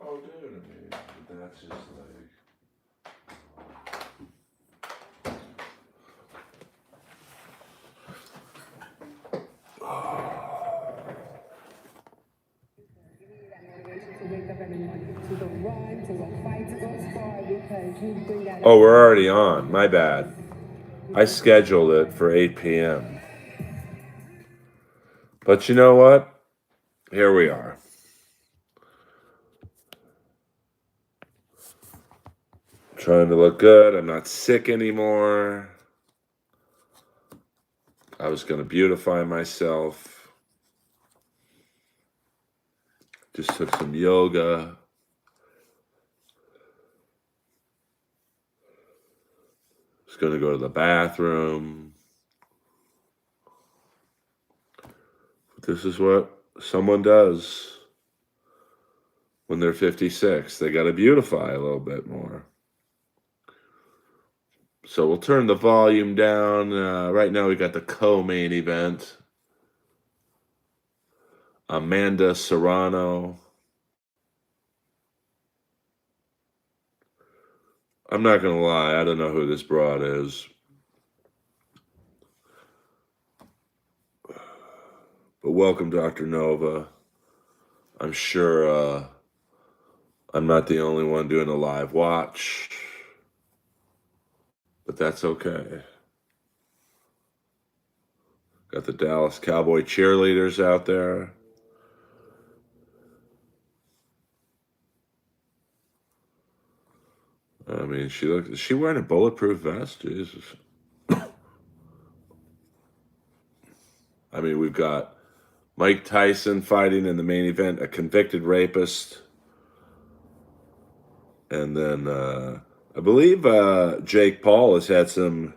Oh, dude, I mean, that's just like. Oh, we're already on. My bad. I scheduled it for 8 p.m. But you know what? Here we are. Trying to look good. I'm not sick anymore. I was going to beautify myself. Just took some yoga. Was going to go to the bathroom. This is what someone does when they're 56. They got to beautify a little bit more. So we'll turn the volume down. Right now we got the co-main event. Amanda Serrano. I'm not going to lie. I don't know who this broad is. But welcome, Dr. Nova. I'm sure I'm not the only one doing a live watch. But that's okay. Got the Dallas Cowboy cheerleaders out there. I mean, is she wearing a bulletproof vest? Jesus. I mean, we've got Mike Tyson fighting in the main event, a convicted rapist. And then I believe Jake Paul has had some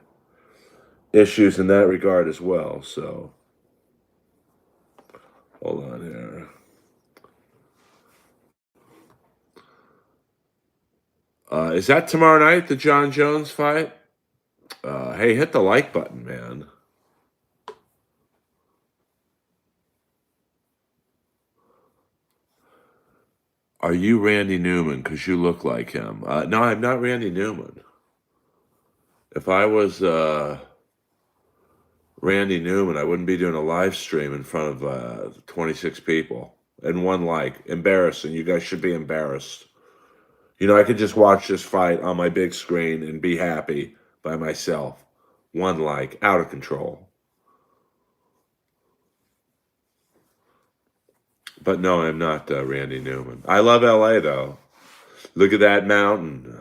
issues in that regard as well. So, hold on here. Is that tomorrow night, the John Jones fight? Hey, hit the like button, man. Are you Randy Newman? Because you look like him. No, I'm not Randy Newman. If I was Randy Newman, I wouldn't be doing a live stream in front of 26 people and one like. Embarrassing. You guys should be embarrassed. You know, I could just watch this fight on my big screen and be happy by myself. One like, out of control. But no, I'm not Randy Newman. I love LA, though. Look at that mountain.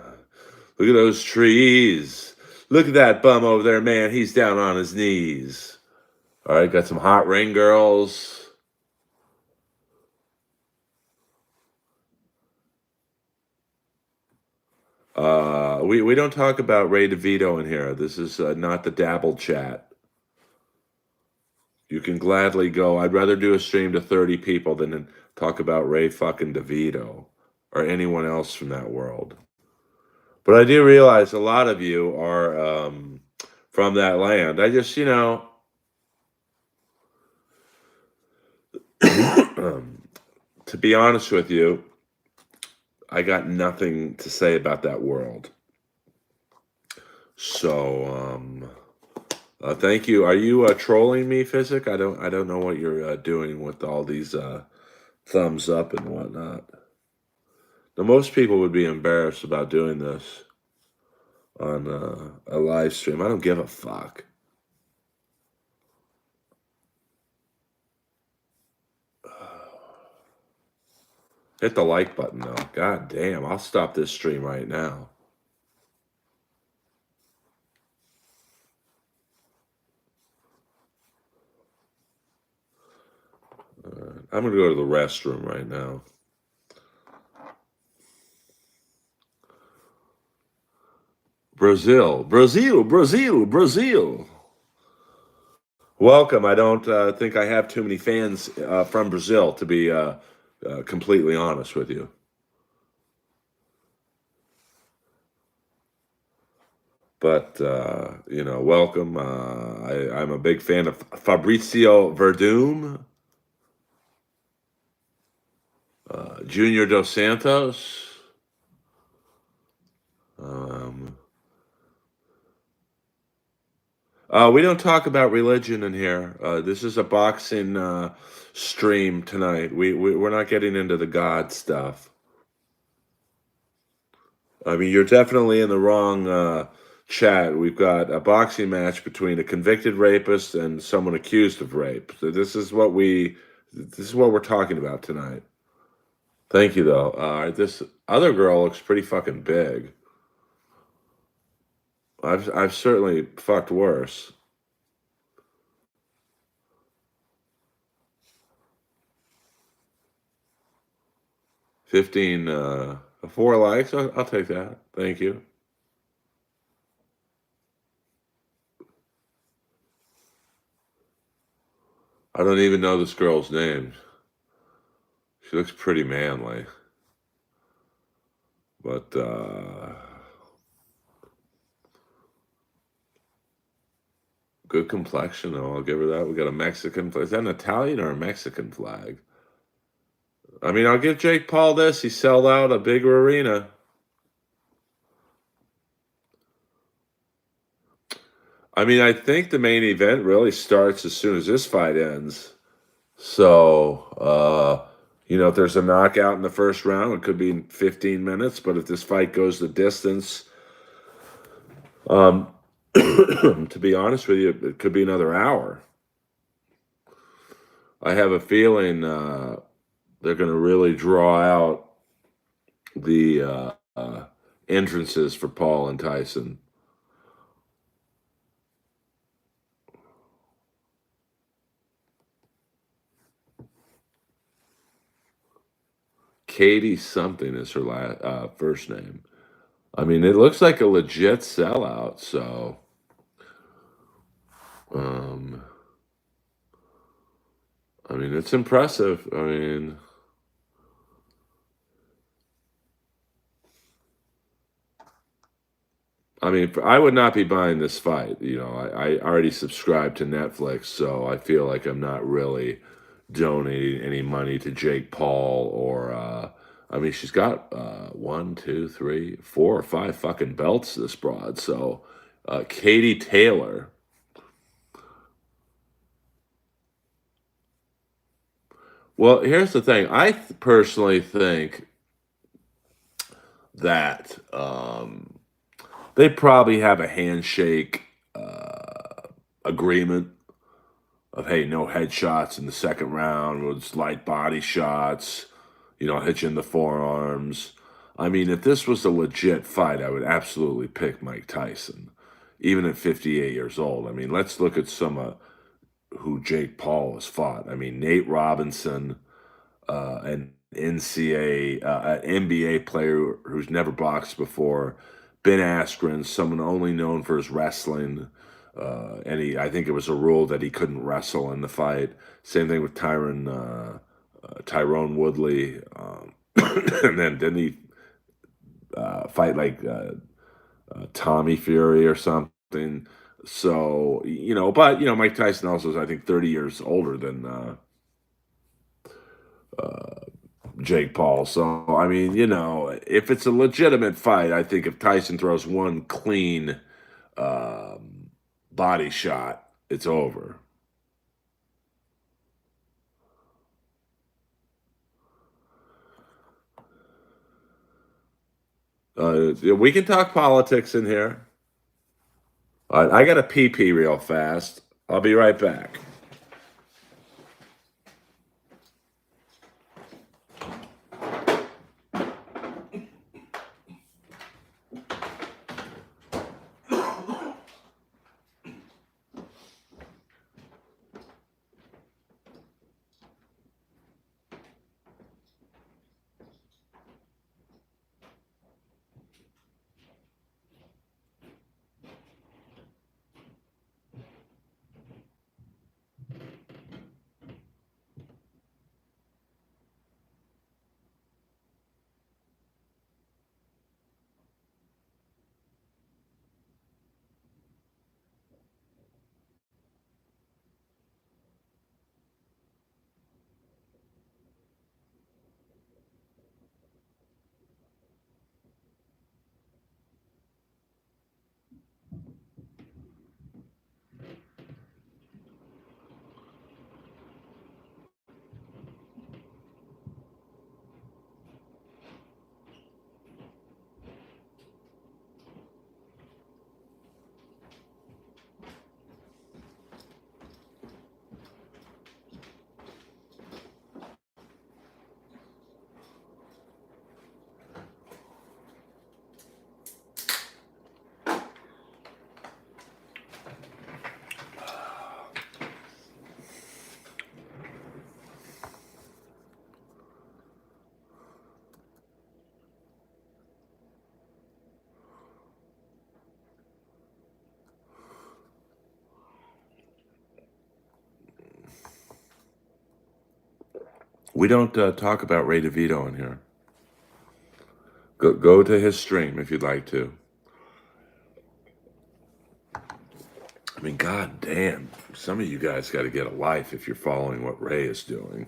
Look at those trees. Look at that bum over there, man. He's down on his knees. All right, got some hot ring girls. We don't talk about Ray DeVito in here. This is not the dabble chat. You can gladly go. I'd rather do a stream to 30 people than talk about Ray fucking DeVito or anyone else from that world. But I do realize a lot of you are from that land. I just, to be honest with you, I got nothing to say about that world. So, thank you. Are you trolling me, Physic? I don't know what you're doing with all these thumbs up and whatnot. Now, most people would be embarrassed about doing this on a live stream. I don't give a fuck. Hit the like button, though. God damn, I'll stop this stream right now. I'm going to go to the restroom right now. Brazil, Brazil, Brazil, Brazil. Welcome. I don't think I have too many fans from Brazil, to be completely honest with you. But welcome. I'm a big fan of Fabrizio Verdum, Junior Dos Santos. Um, we don't talk about religion in here. This is a boxing stream tonight. We're not getting into the God stuff. I mean, you're definitely in the wrong chat. We've got a boxing match between a convicted rapist and someone accused of rape. So this is what we're talking about tonight. Thank you, though. This other girl looks pretty fucking big. I've certainly fucked worse. 15, 4 likes. I'll take that. Thank you. I don't even know this girl's name. She looks pretty manly. But good complexion, though. I'll give her that. We got a Mexican flag. Is that an Italian or a Mexican flag? I mean, I'll give Jake Paul this. He sold out a bigger arena. I mean, I think the main event really starts as soon as this fight ends. So, if there's a knockout in the first round, it could be in 15 minutes. But if this fight goes the distance, to be honest with you, it could be another hour. I have a feeling they're going to really draw out the entrances for Paul and Tyson. Katie something is her first name. I mean, it looks like a legit sellout. So, I mean, it's impressive. I would not be buying this fight. I already subscribed to Netflix, so I feel like I'm not really donating any money to Jake Paul or. She's got 1, 2, 3, 4 or 5 fucking belts, this broad. So, Katie Taylor. Well, here's the thing. I personally think that they probably have a handshake agreement of, hey, no headshots in the second round, with just light body shots, hit you in the forearms. I mean, if this was a legit fight, I would absolutely pick Mike Tyson, even at 58 years old. I mean, let's look at some who Jake Paul has fought. I mean, Nate Robinson, an an NBA player who's never boxed before, Ben Askren, someone only known for his wrestling. I think it was a rule that he couldn't wrestle in the fight. Same thing with Tyrone Woodley. And then didn't he fight like Tommy Fury or something? So, but, Mike Tyson also is, I think, 30 years older than Jake Paul. So, I mean, if it's a legitimate fight, I think if Tyson throws one clean body shot, it's over. We can talk politics in here. I got to pee real fast. I'll be right back. We don't talk about Ray DeVito in here. Go to his stream if you'd like to. I mean, god damn, some of you guys got to get a life if you're following what Ray is doing.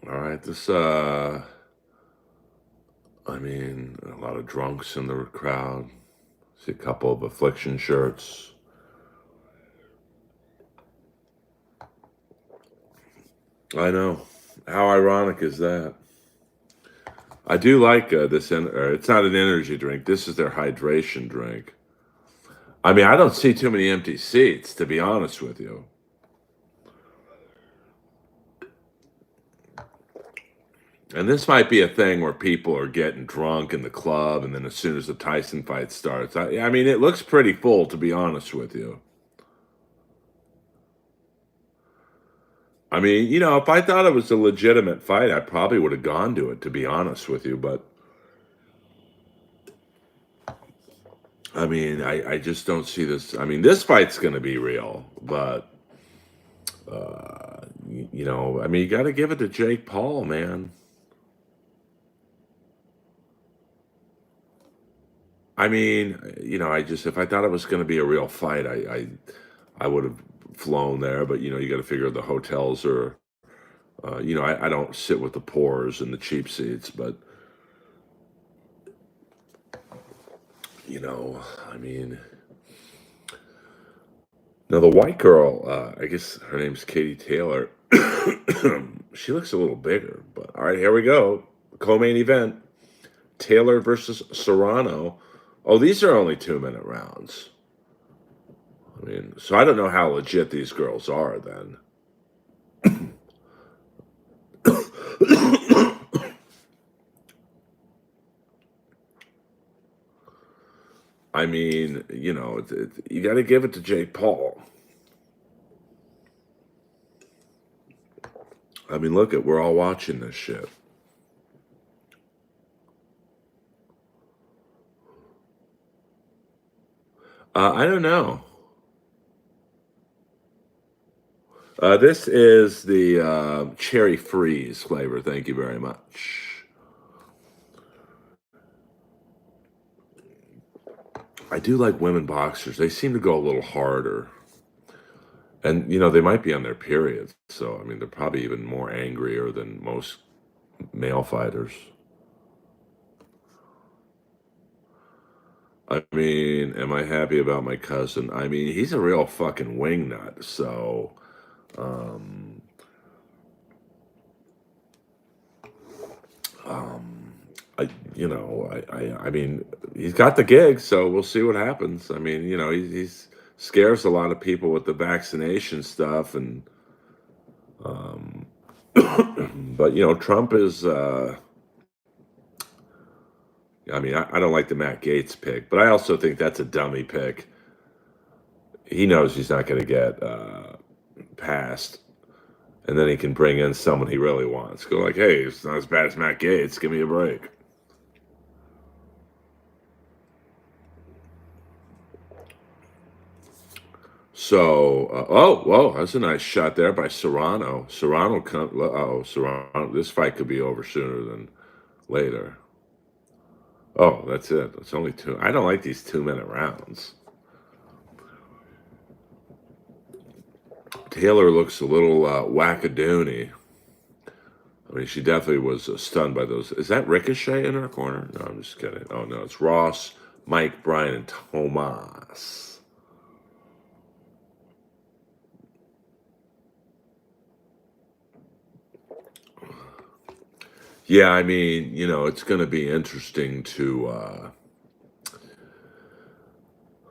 All right, this I mean, a lot of drunks in the crowd. See a couple of Affliction shirts. I know. How ironic is that? I do like this. It's not an energy drink. This is their hydration drink. I mean, I don't see too many empty seats, to be honest with you. And this might be a thing where people are getting drunk in the club, and then as soon as the Tyson fight starts, I mean, it looks pretty full, to be honest with you. I mean, you know, if I thought it was a legitimate fight, I probably would have gone to it, to be honest with you. But I mean, I just don't see this. I mean, this fight's going to be real, but you know, I mean, you got to give it to Jake Paul, man. I mean, you know, I just if I thought it was going to be a real fight, I would have flown there. But you know, you got to figure the hotels are. You know, I don't sit with the poors and the cheap seats, but you know, I mean, now the white girl, I guess her name's Katie Taylor. She looks a little bigger, but all right, here we go. Co-main event: Taylor versus Serrano. Oh, these are only 2-minute rounds. I mean, so I don't know how legit these girls are then. I mean, you know, you got to give it to Jake Paul. I mean, look at we're all watching this shit. I don't know. This is the cherry freeze flavor. Thank you very much. I do like women boxers. They seem to go a little harder. And, you know, they might be on their periods. So, I mean, they're probably even more angrier than most male fighters. I mean, am I happy about my cousin? I mean, he's a real fucking wingnut. So, um, um, you know, I mean, he's got the gig, so we'll see what happens. I mean, you know, he's scares a lot of people with the vaccination stuff, and um, but you know, Trump is. I mean, I don't like the Matt Gaetz pick, but I also think that's a dummy pick. He knows he's not going to get passed, and then he can bring in someone he really wants. Go like, hey, it's not as bad as Matt Gaetz. Give me a break. So, oh, whoa, that's a nice shot there by Serrano. Serrano. This fight could be over sooner than later. Oh, that's it. It's only two. I don't like these 2-minute rounds. Taylor looks a little wackadoony. I mean, she definitely was stunned by those. Is that Ricochet in her corner? No, I'm just kidding. Oh, no, it's Ross, Mike, Brian, and Tomas. Yeah, I mean, you know, it's going to be interesting to.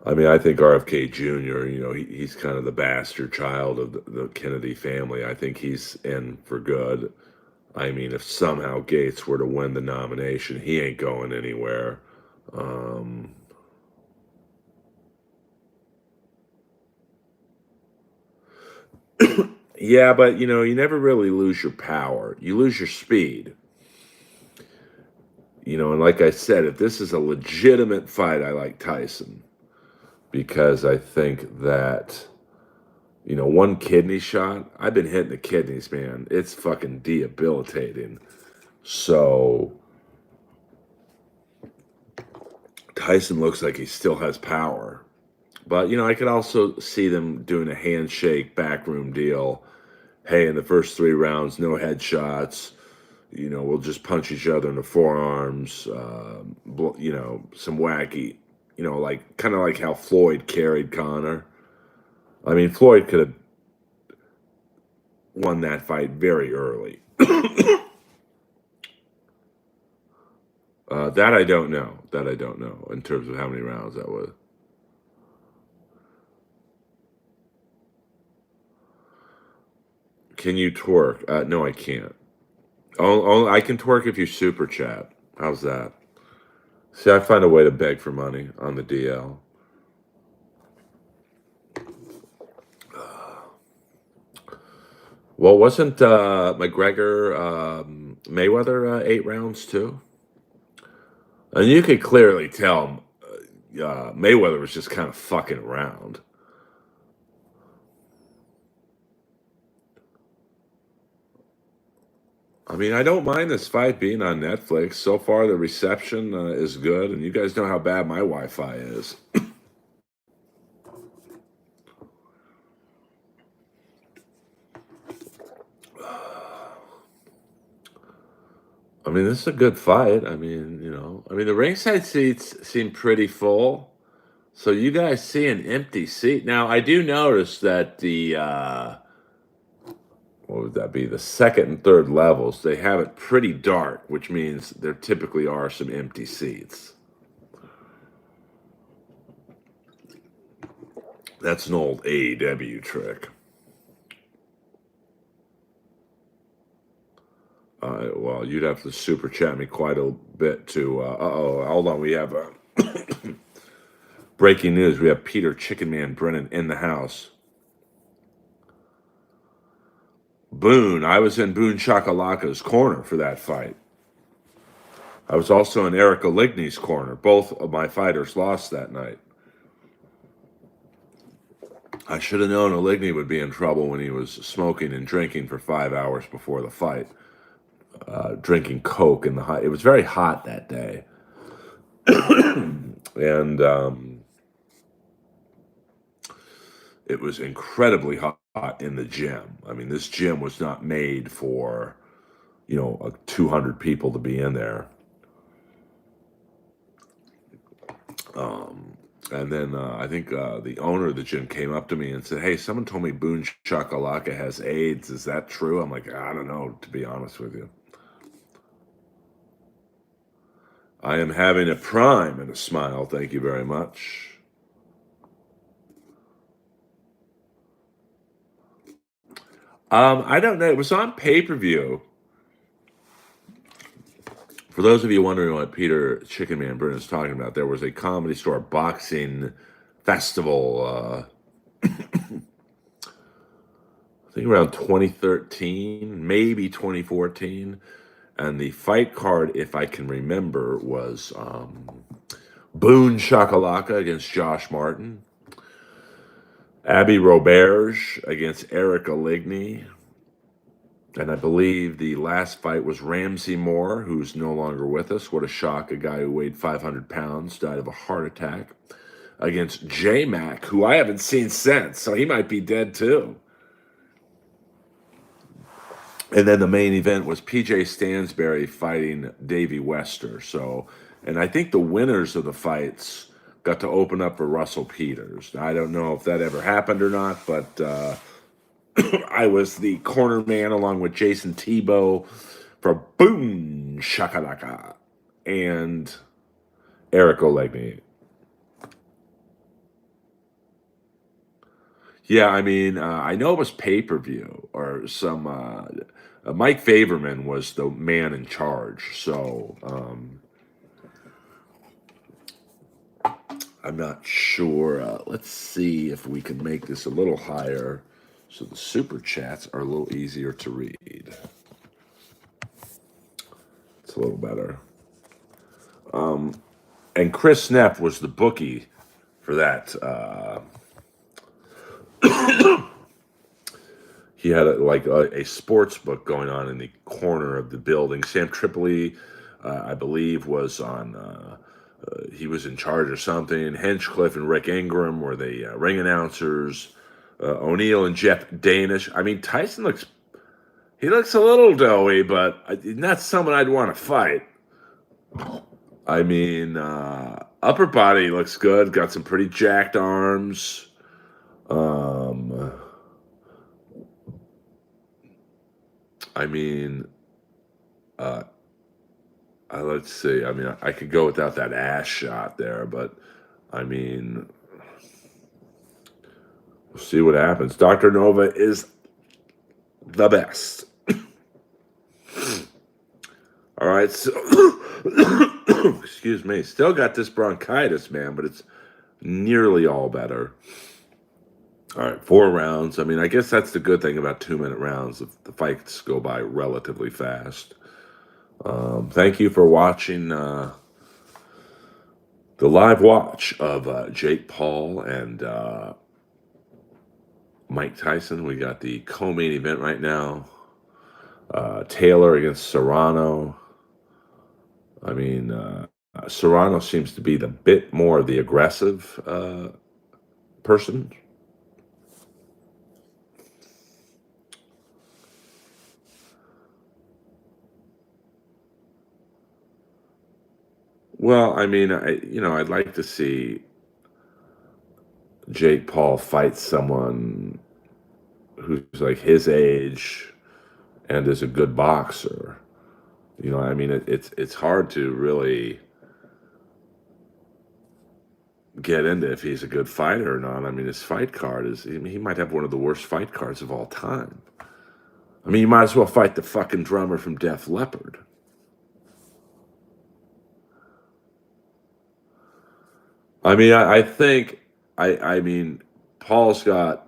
I mean, I think RFK Jr., you know, he's kind of the bastard child of the Kennedy family. I think he's in for good. I mean, if somehow Gates were to win the nomination, he ain't going anywhere. Um, yeah, but you know, you never really lose your power. You lose your speed. You know, and like I said, if this is a legitimate fight, I like Tyson. because I think that, one kidney shot, I've been hitting the kidneys, man. It's fucking debilitating. So Tyson looks like he still has power. But, I could also see them doing a handshake backroom deal. Hey, in the first 3 rounds, no headshots. We'll just punch each other in the forearms. Some wacky, like kind of like how Floyd carried Connor. I mean, Floyd could have won that fight very early. That I don't know. That I don't know in terms of how many rounds that was. Can you twerk? No, I can't. I can twerk if you super chat. How's that? See, I find a way to beg for money on the DL. Well, wasn't McGregor Mayweather 8 rounds too? And you could clearly tell Mayweather was just kind of fucking around. I mean, I don't mind this fight being on Netflix. So far, the reception is good, and you guys know how bad my Wi-Fi is. I mean, this is a good fight. I mean, the ringside seats seem pretty full. So you guys see an empty seat. Now, I do notice that the what would that be? The second and third levels, they have it pretty dark, which means there typically are some empty seats. That's an old AEW trick. Well, you'd have to super chat me quite a bit to. Hold on. We have breaking news. We have Peter Chicken Man Brennan in the house. Boone. I was in Boone Shakalaka's corner for that fight. I was also in Eric Oligny's corner. Both of my fighters lost that night. I should have known Oligny would be in trouble when he was smoking and drinking for 5 hours before the fight. Drinking Coke in the hot. It was very hot that day. And it was incredibly hot in the gym. I mean, this gym was not made for, 200 people to be in there. And then I think the owner of the gym came up to me and said, "Hey, someone told me Boone Shakalaka has AIDS. Is that true?" I'm like, "I don't know, to be honest with you." I am having a prime and a smile. Thank you very much. I don't know. It was on pay-per-view. For those of you wondering what Peter Chicken Man Brennan is talking about, there was a Comedy Store boxing festival, I think around 2013, maybe 2014. And the fight card, if I can remember, was Boone Shakalaka against Josh Martin, Abby Roberge against Eric Oligny, and I believe the last fight was Ramsey Moore, who's no longer with us. What a shock. A guy who weighed 500 pounds died of a heart attack, against J-Mac, who I haven't seen since, so he might be dead too. And then the main event was PJ Stansberry fighting Davey Wester. So, and I think the winners of the fights got to open up for Russell Peters. Now, I don't know if that ever happened or not, but I was the corner man along with Jason Tebow for Boom Shakalaka and Eric Olegny. Yeah, I mean, I know it was pay-per-view or some. Mike Favorman was the man in charge, so I'm not sure. Let's see if we can make this a little higher so the super chats are a little easier to read. It's a little better. And Chris Neff was the bookie for that. He had a sports book going on in the corner of the building. Sam Tripoli, I believe, was on. He was in charge of something. Hinchcliffe and Rick Ingram were the ring announcers. O'Neill and Jeff Danish. I mean, Tyson looks. He looks a little doughy, but not someone I'd want to fight. I mean, upper body looks good. Got some pretty jacked arms. I mean, let's see. I mean, I could go without that ass shot there, but I mean, we'll see what happens. Dr. Nova is the best. All right, so excuse me. Still got this bronchitis, man, but it's nearly all better. All right, 4 rounds. I mean, I guess that's the good thing about 2-minute rounds. The fights go by relatively fast. Thank you for watching the live watch of Jake Paul and Mike Tyson. We got the co-main event right now. Taylor against Serrano. I mean, Serrano seems to be the bit more of the aggressive person. Well, I mean, I'd like to see Jake Paul fight someone who's like his age and is a good boxer. I mean, it's hard to really get into if he's a good fighter or not. I mean, his fight card is, he might have one of the worst fight cards of all time. I mean, you might as well fight the fucking drummer from Def Leppard. I mean, I think, I mean, Paul's got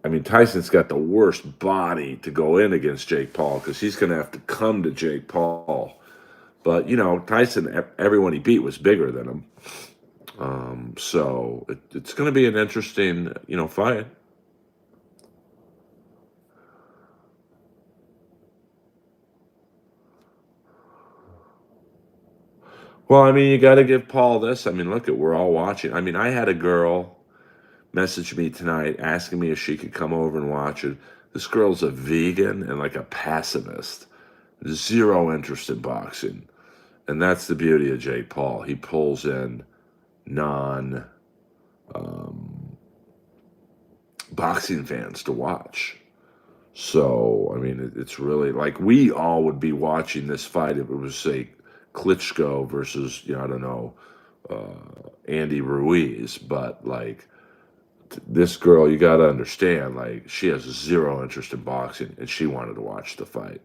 I mean, Tyson's got the worst body to go in against Jake Paul because he's going to have to come to Jake Paul. But, Tyson, everyone he beat was bigger than him. So it's going to be an interesting, fight. Well, I mean, you got to give Paul this. I mean, look, we're all watching. I mean, I had a girl message me tonight asking me if she could come over and watch it. This girl's a vegan and like a pacifist. Zero interest in boxing. And that's the beauty of Jake Paul. He pulls in non boxing fans to watch. So, I mean, it's really like we all would be watching this fight if it was, say, Klitschko versus, I don't know, Andy Ruiz. But, like, this girl, you got to understand, like, she has zero interest in boxing, and she wanted to watch the fight.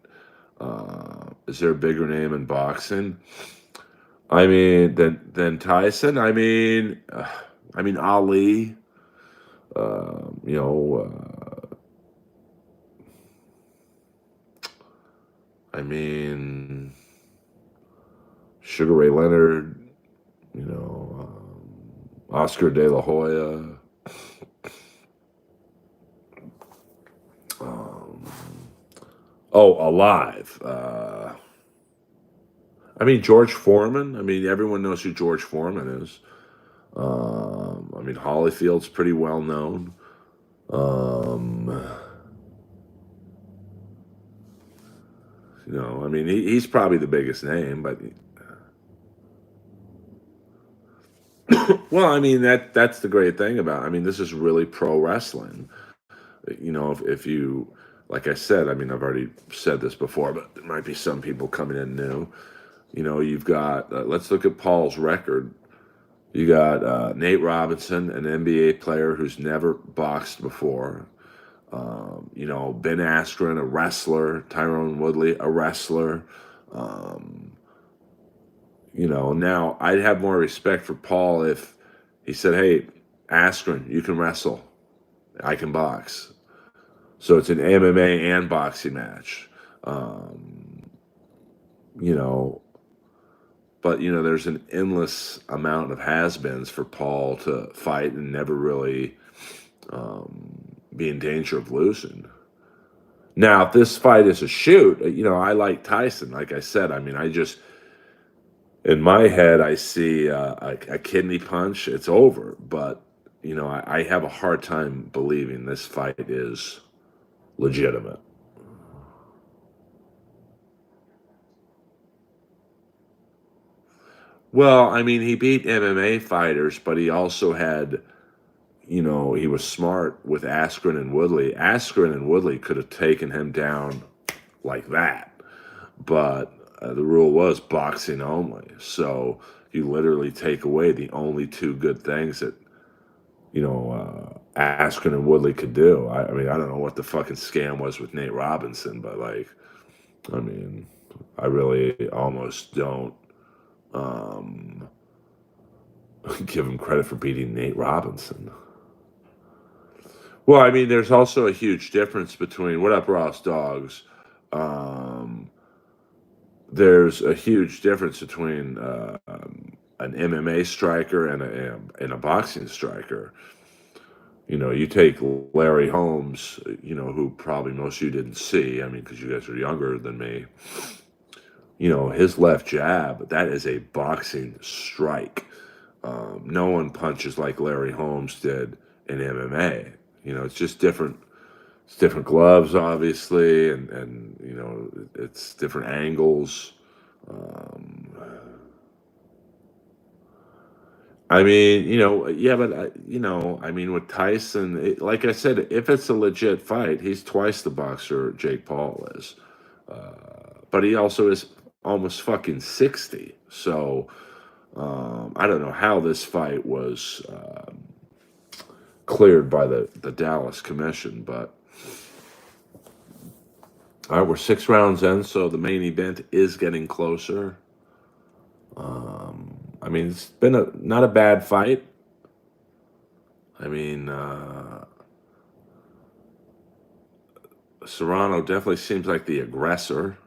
Is there a bigger name in boxing? I mean, than Tyson. I mean, Ali. You know, I mean, Sugar Ray Leonard. Oscar De La Hoya. Alive. I mean, George Foreman. I mean, everyone knows who George Foreman is. I mean, Holyfield's pretty well known. I mean, he's probably the biggest name, but well, I mean, that's the great thing about. I mean, this is really pro wrestling. If you, like I said, I mean, I've already said this before, but there might be some people coming in new. You've got. Let's look at Paul's record. You got Nate Robinson, an NBA player who's never boxed before. Ben Askren, a wrestler. Tyrone Woodley, a wrestler. Now I'd have more respect for Paul if he said, "Hey, Askren, you can wrestle. I can box." So it's an MMA and boxing match. But there's an endless amount of has-beens for Paul to fight and never really be in danger of losing. Now, if this fight is a shoot, I like Tyson. Like I said, I mean, I just in my head, I see a kidney punch. It's over. But I have a hard time believing this fight is legitimate. Well, I mean, he beat MMA fighters, but he also had, he was smart with Askren and Woodley. Askren and Woodley could have taken him down like that, but the rule was boxing only. So you literally take away the only two good things that Askren and Woodley could do. I mean, I don't know what the fucking scam was with Nate Robinson, but like, I mean, I really almost don't um, give him credit for beating Nate Robinson. Well, I mean, there's also a huge difference between what up, Ross Dogs. Um, there's a huge difference between an MMA striker and a boxing striker. You take Larry Holmes, who probably most of you didn't see. I mean, because you guys are younger than me. His left jab, that is a boxing strike. No one punches like Larry Holmes did in MMA. It's just different. It's different gloves, obviously, and it's different angles. Um, I mean, yeah, but I mean, with Tyson, like I said, if it's a legit fight, he's twice the boxer Jake Paul is, but he also is almost fucking 60. So I don't know how this fight was cleared by the Dallas Commission, but all right, we're 6 rounds in, so the main event is getting closer. I mean, it's been not a bad fight. I mean, Serrano definitely seems like the aggressor.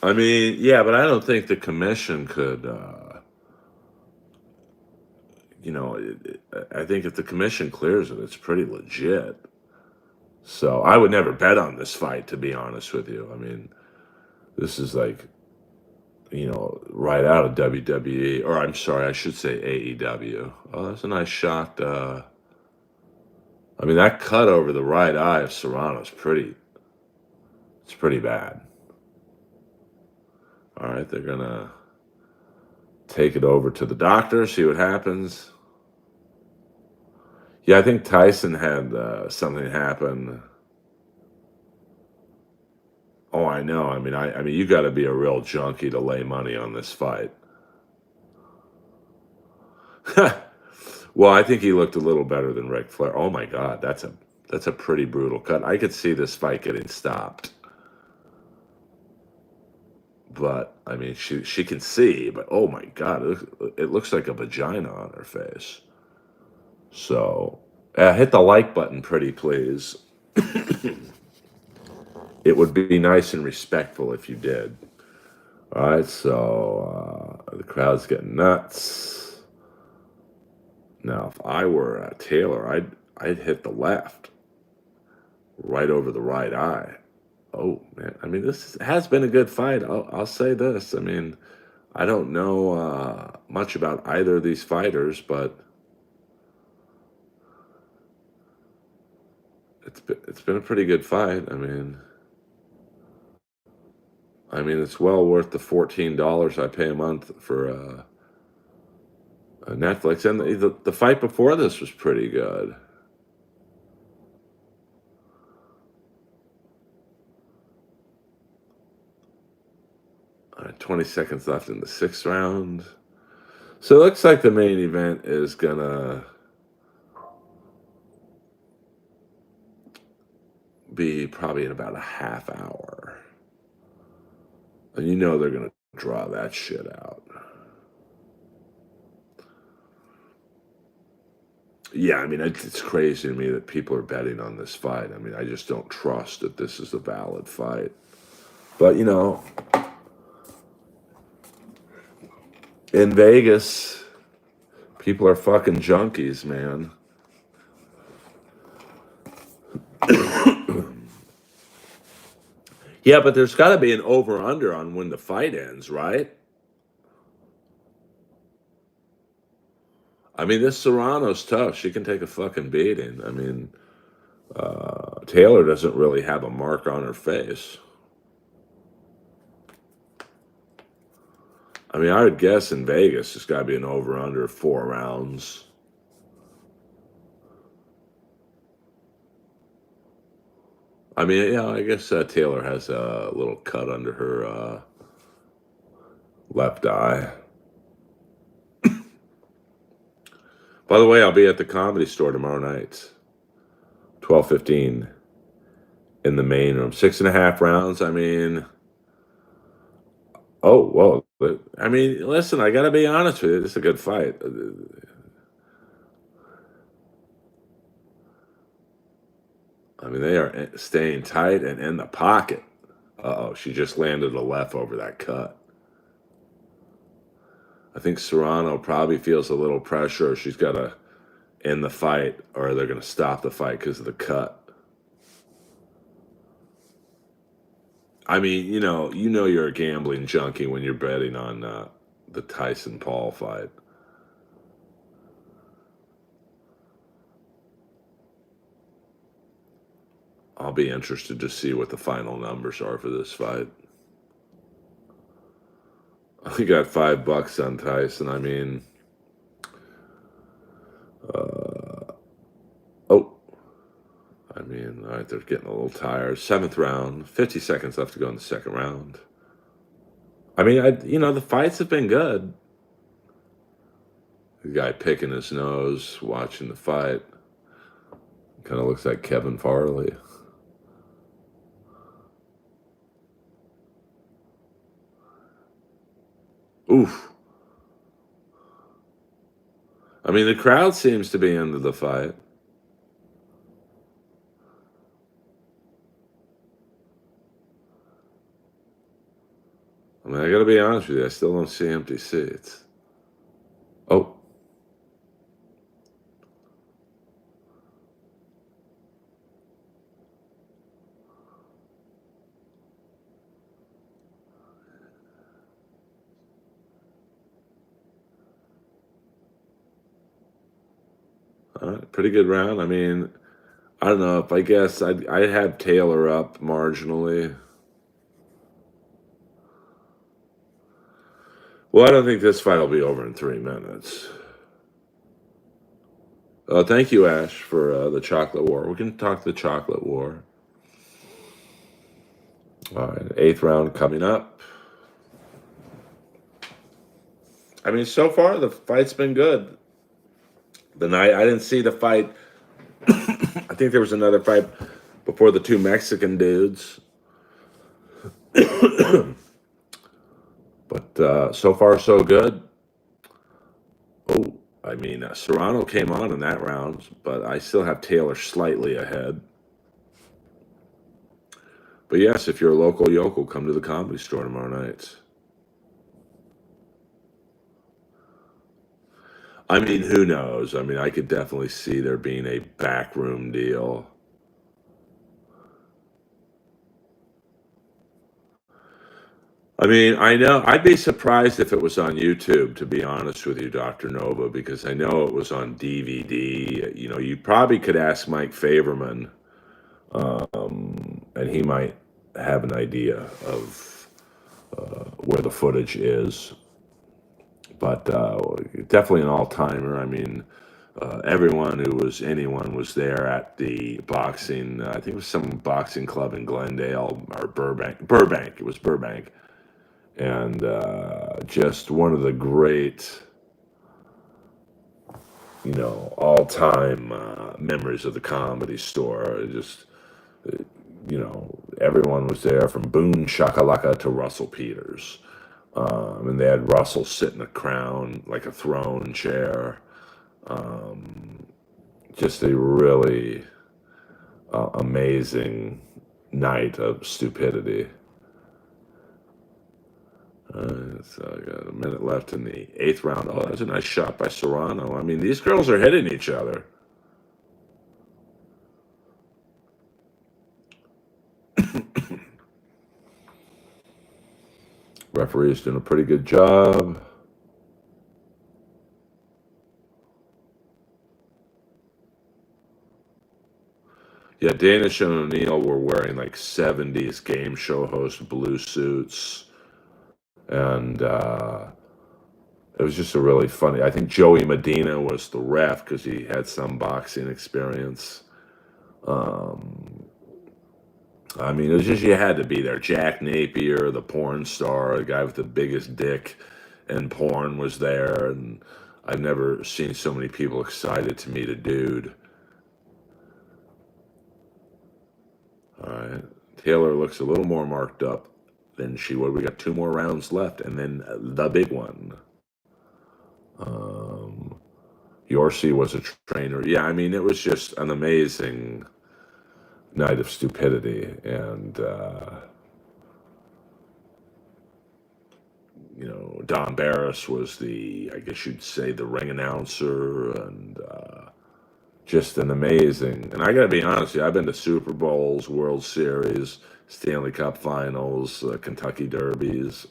I mean, yeah, but I don't think the commission could. I think if the commission clears it, it's pretty legit. So I would never bet on this fight, to be honest with you. I mean, this is like, right out of WWE, or I'm sorry, I should say AEW. Oh, that's a nice shot. I mean, that cut over the right eye of Serrano's it's pretty bad. All right, they're gonna take it over to the doctor, see what happens. Yeah, I think Tyson had something happen. Oh, I know. I mean, you got to be a real junkie to lay money on this fight. Well, I think he looked a little better than Ric Flair. Oh my God, that's a pretty brutal cut. I could see this fight getting stopped, but I mean, she can see, but oh my God, it looks like a vagina on her face. So, hit the like button, pretty please. It would be nice and respectful if you did. All right, so the crowd's getting nuts. Now, if I were Taylor, I'd hit the left, right over the right eye. Oh man, I mean, this has been a good fight. I'll say this. I mean, I don't know much about either of these fighters, but it's been a pretty good fight. I mean, it's well worth the $14 I pay a month for Netflix, and the fight before this was pretty good. 20 seconds left in the 6th round. So it looks like the main event is gonna be probably in about a half hour. And they're gonna draw that shit out. Yeah, I mean, it's crazy to me that people are betting on this fight. I mean, I just don't trust that this is a valid fight. But, in Vegas, people are fucking junkies, man. Yeah, but there's got to be an over-under on when the fight ends, right? I mean, this Serrano's tough. She can take a fucking beating. I mean, Taylor doesn't really have a mark on her face. I mean, I would guess in Vegas, it's got to be an over-under 4 rounds. I mean, yeah, I guess Taylor has a little cut under her left eye. By the way, I'll be at the Comedy Store tomorrow night, 12:15 in the main room. 6.5 rounds. I mean, oh well. I mean, listen, I got to be honest with you. It's a good fight. I mean, they are staying tight and in the pocket. Uh-oh, she just landed a left over that cut. I think Serrano probably feels a little pressure. She's got to end the fight, or they're going to stop the fight because of the cut. I mean, you're a gambling junkie when you're betting on the Tyson Paul fight. I'll be interested to see what the final numbers are for this fight. I got $5 on Tyson. I mean, oh, I mean, all right, they're getting a little tired. 7th round, 50 seconds left to go in the second round. I mean, the fights have been good. The guy picking his nose, watching the fight. Kind of looks like Kevin Farley. Oof. I mean, the crowd seems to be into the fight. I mean, I got to be honest with you. I still don't see empty seats. Oh, all right, pretty good round. I mean, I don't know if I guess I'd have Taylor up marginally. Well, I don't think this fight will be over in 3 minutes. Thank you, Ash, for the chocolate war. We can talk the chocolate war. All right, 8th round coming up. I mean, so far the fight's been good. The night I didn't see the fight. I think there was another fight before the two Mexican dudes. But so far so good. Oh, I mean, Serrano came on in that round, but I still have Taylor slightly ahead. But yes, if you're a local yokel, come to the Comedy Store tomorrow night. I mean, who knows? I mean, I could definitely see there being a backroom deal. I mean, I know I'd be surprised if it was on YouTube, to be honest with you, Dr. Nova, because I know it was on DVD. You probably could ask Mike Favorman, and he might have an idea of where the footage is. But definitely an all-timer. I mean, anyone was there at the boxing. I think it was some boxing club in Glendale or Burbank. Burbank. It was Burbank, and just one of the great, all-time memories of the Comedy Store. Just, everyone was there from Boone Shakalaka to Russell Peters. And they had Russell sit in a crown, like a throne chair. just a really amazing night of stupidity. So I got a minute left in the 8th round. Oh, that's a nice shot by Serrano. I mean, these girls are hitting each other. Referee's doing a pretty good job. Yeah, Danish and O'Neill were wearing like 70s game show host blue suits. And it was just a really funny. I think Joey Medina was the ref because he had some boxing experience. I mean, it was just you had to be there. Jack Napier, the porn star, the guy with the biggest dick in porn, was there, and I've never seen so many people excited to meet a dude. All right, Taylor looks a little more marked up than she would. We got 2 more rounds left, and then the big one. Yorsi was a trainer. Yeah, I mean, it was just an amazing night of stupidity, and you know, Don Barris was the, I guess you'd say, the ring announcer, and just an amazing. And I got to be honest with you, I've been to Super Bowls, World Series, Stanley Cup Finals, Kentucky Derbies.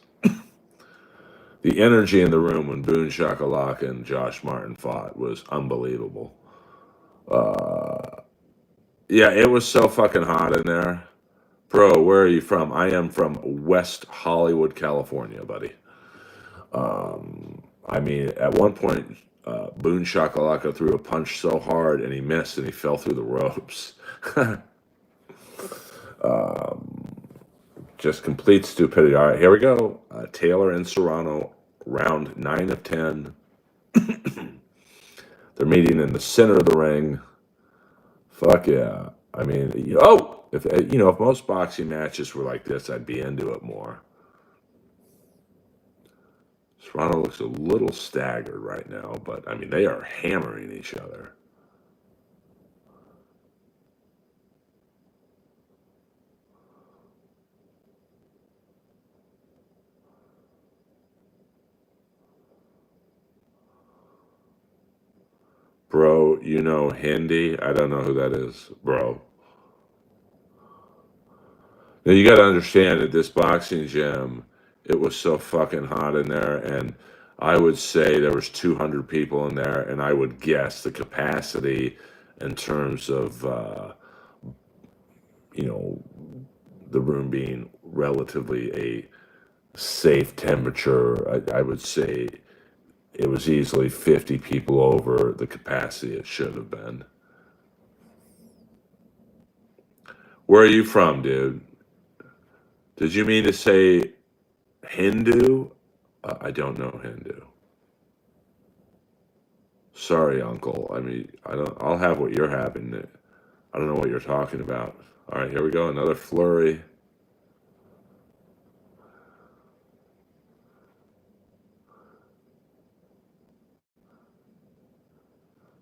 The energy in the room when Boone Shakalaka and Josh Martin fought was unbelievable. Yeah, it was so fucking hot in there. Bro, where are you from? I am from West Hollywood, California, buddy. I mean, at one point, Boone Shakalaka threw a punch so hard and he missed and he fell through the ropes. Just complete stupidity. All right, here we go. Taylor and Serrano, round 9 of 10. They're meeting in the center of the ring. Fuck yeah. I mean, if most boxing matches were like this, I'd be into it more. Serrano looks a little staggered right now, but I mean, they are hammering each other. Bro, you know Hindi? I don't know who that is, bro. Now you got to understand at this boxing gym, it was so fucking hot in there, and I would say there was 200 people in there, and I would guess the capacity in terms of you know the room being relatively a safe temperature. I would say it was easily 50 people over the capacity it should have been. Where are you from, dude? Did you mean to say Hindu? I don't know Hindu. Sorry, Uncle. I mean, I don't. I'll have what you're having. I don't know what you're talking about. All right, here we go. Another flurry.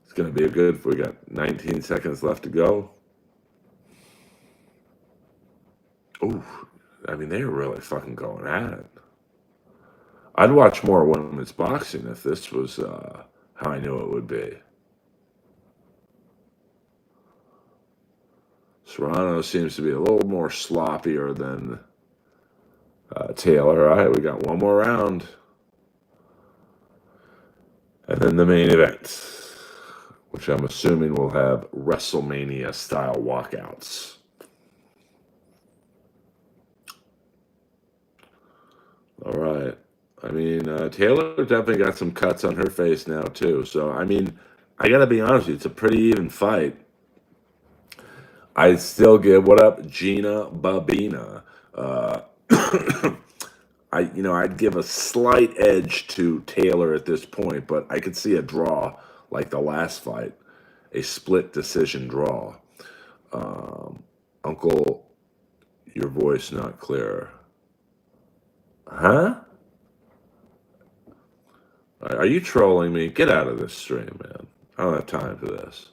It's gonna be a good. We got 19 seconds left to go. Ooh, I mean, they were really fucking going at it. I'd watch more women's boxing if this was how I knew it would be. Serrano seems to be a little more sloppier than Taylor. All right, we got one more round. And then the main event, which I'm assuming will have WrestleMania style walkouts. All right. I mean, Taylor definitely got some cuts on her face now, too. So, I mean, I got to be honest with you, it's a pretty even fight. I'd still give, what up, Gina Babina? I'd give a slight edge to Taylor at this point, but I could see a draw like the last fight, a split decision draw. Uncle, your voice not clear. Huh? Are you trolling me? Get out of this stream, man. I don't have time for this.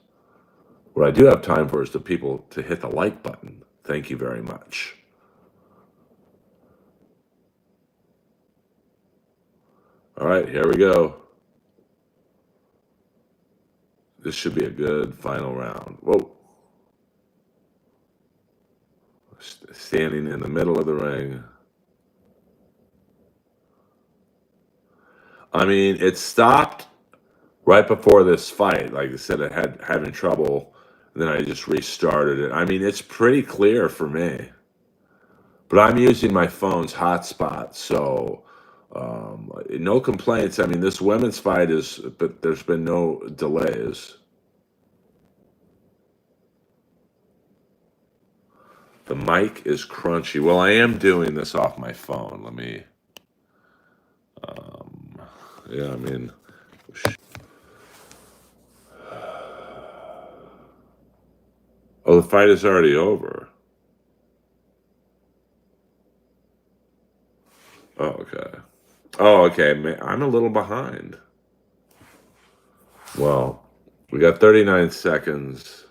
What I do have time for is the people to hit the like button. Thank you very much. All right, here we go. This should be a good final round. Whoa. Standing in the middle of the ring. I mean, it stopped right before this fight. Like I said, I had having trouble, and then I just restarted it. I mean, it's pretty clear for me. But I'm using my phone's hotspot, so no complaints. I mean, this women's fight but there's been no delays. The mic is crunchy. Well, I am doing this off my phone. Let me, yeah, I mean, oh, the fight is already over. Oh, okay. Oh, okay. I'm a little behind. Well, we got 39 seconds.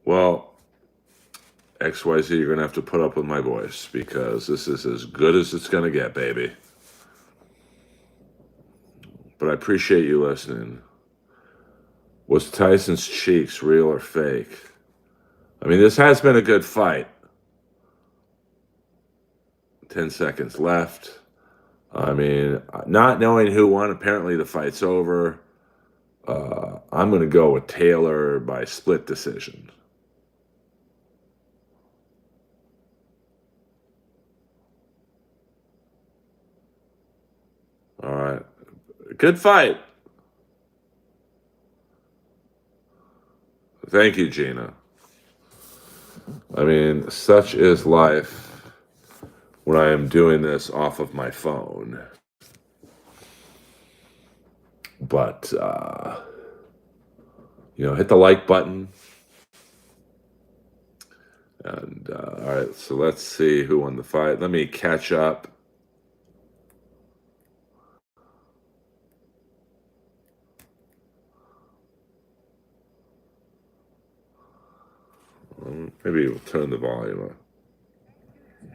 Well, XYZ, you're going to have to put up with my voice because this is as good as it's going to get, baby. But I appreciate you listening. Was Tyson's cheeks real or fake? I mean, this has been a good fight. 10 seconds left. I mean, not knowing who won, apparently the fight's over. I'm going to go with Taylor by split decision. All right. Good fight. Thank you, Gina. I mean, such is life when I am doing this off of my phone. But, hit the like button. And, all right, so let's see who won the fight. Let me catch up. Maybe we'll turn the volume up. 10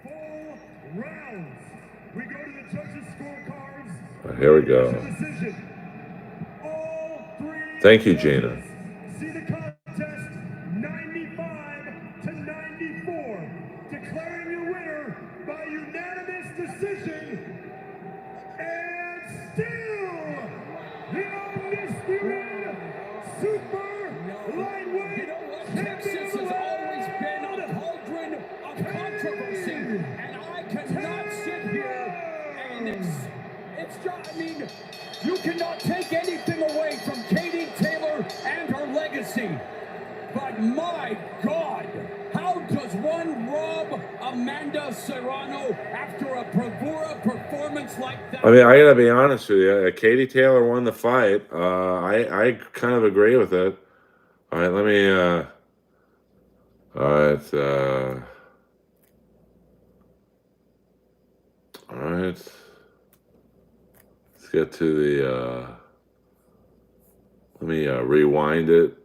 full rounds. We go to the judges' scorecards. Here we go. All three Thank you, Gina. see the contest 95 to 94. Declaring your winner by unanimous decision. And still the undisputed super lightweight Texas has always been a cauldron of controversy, and I cannot sit here and it's just, I mean, you cannot take anything away from Katie Taylor and her legacy, but my God, how does one rob Amanda Serrano after a bravura performance like that? I mean, I gotta be honest with you. Katie Taylor won the fight. I kind of agree with it. All right, let me. All right. All right. Let's get to the. Let me rewind it,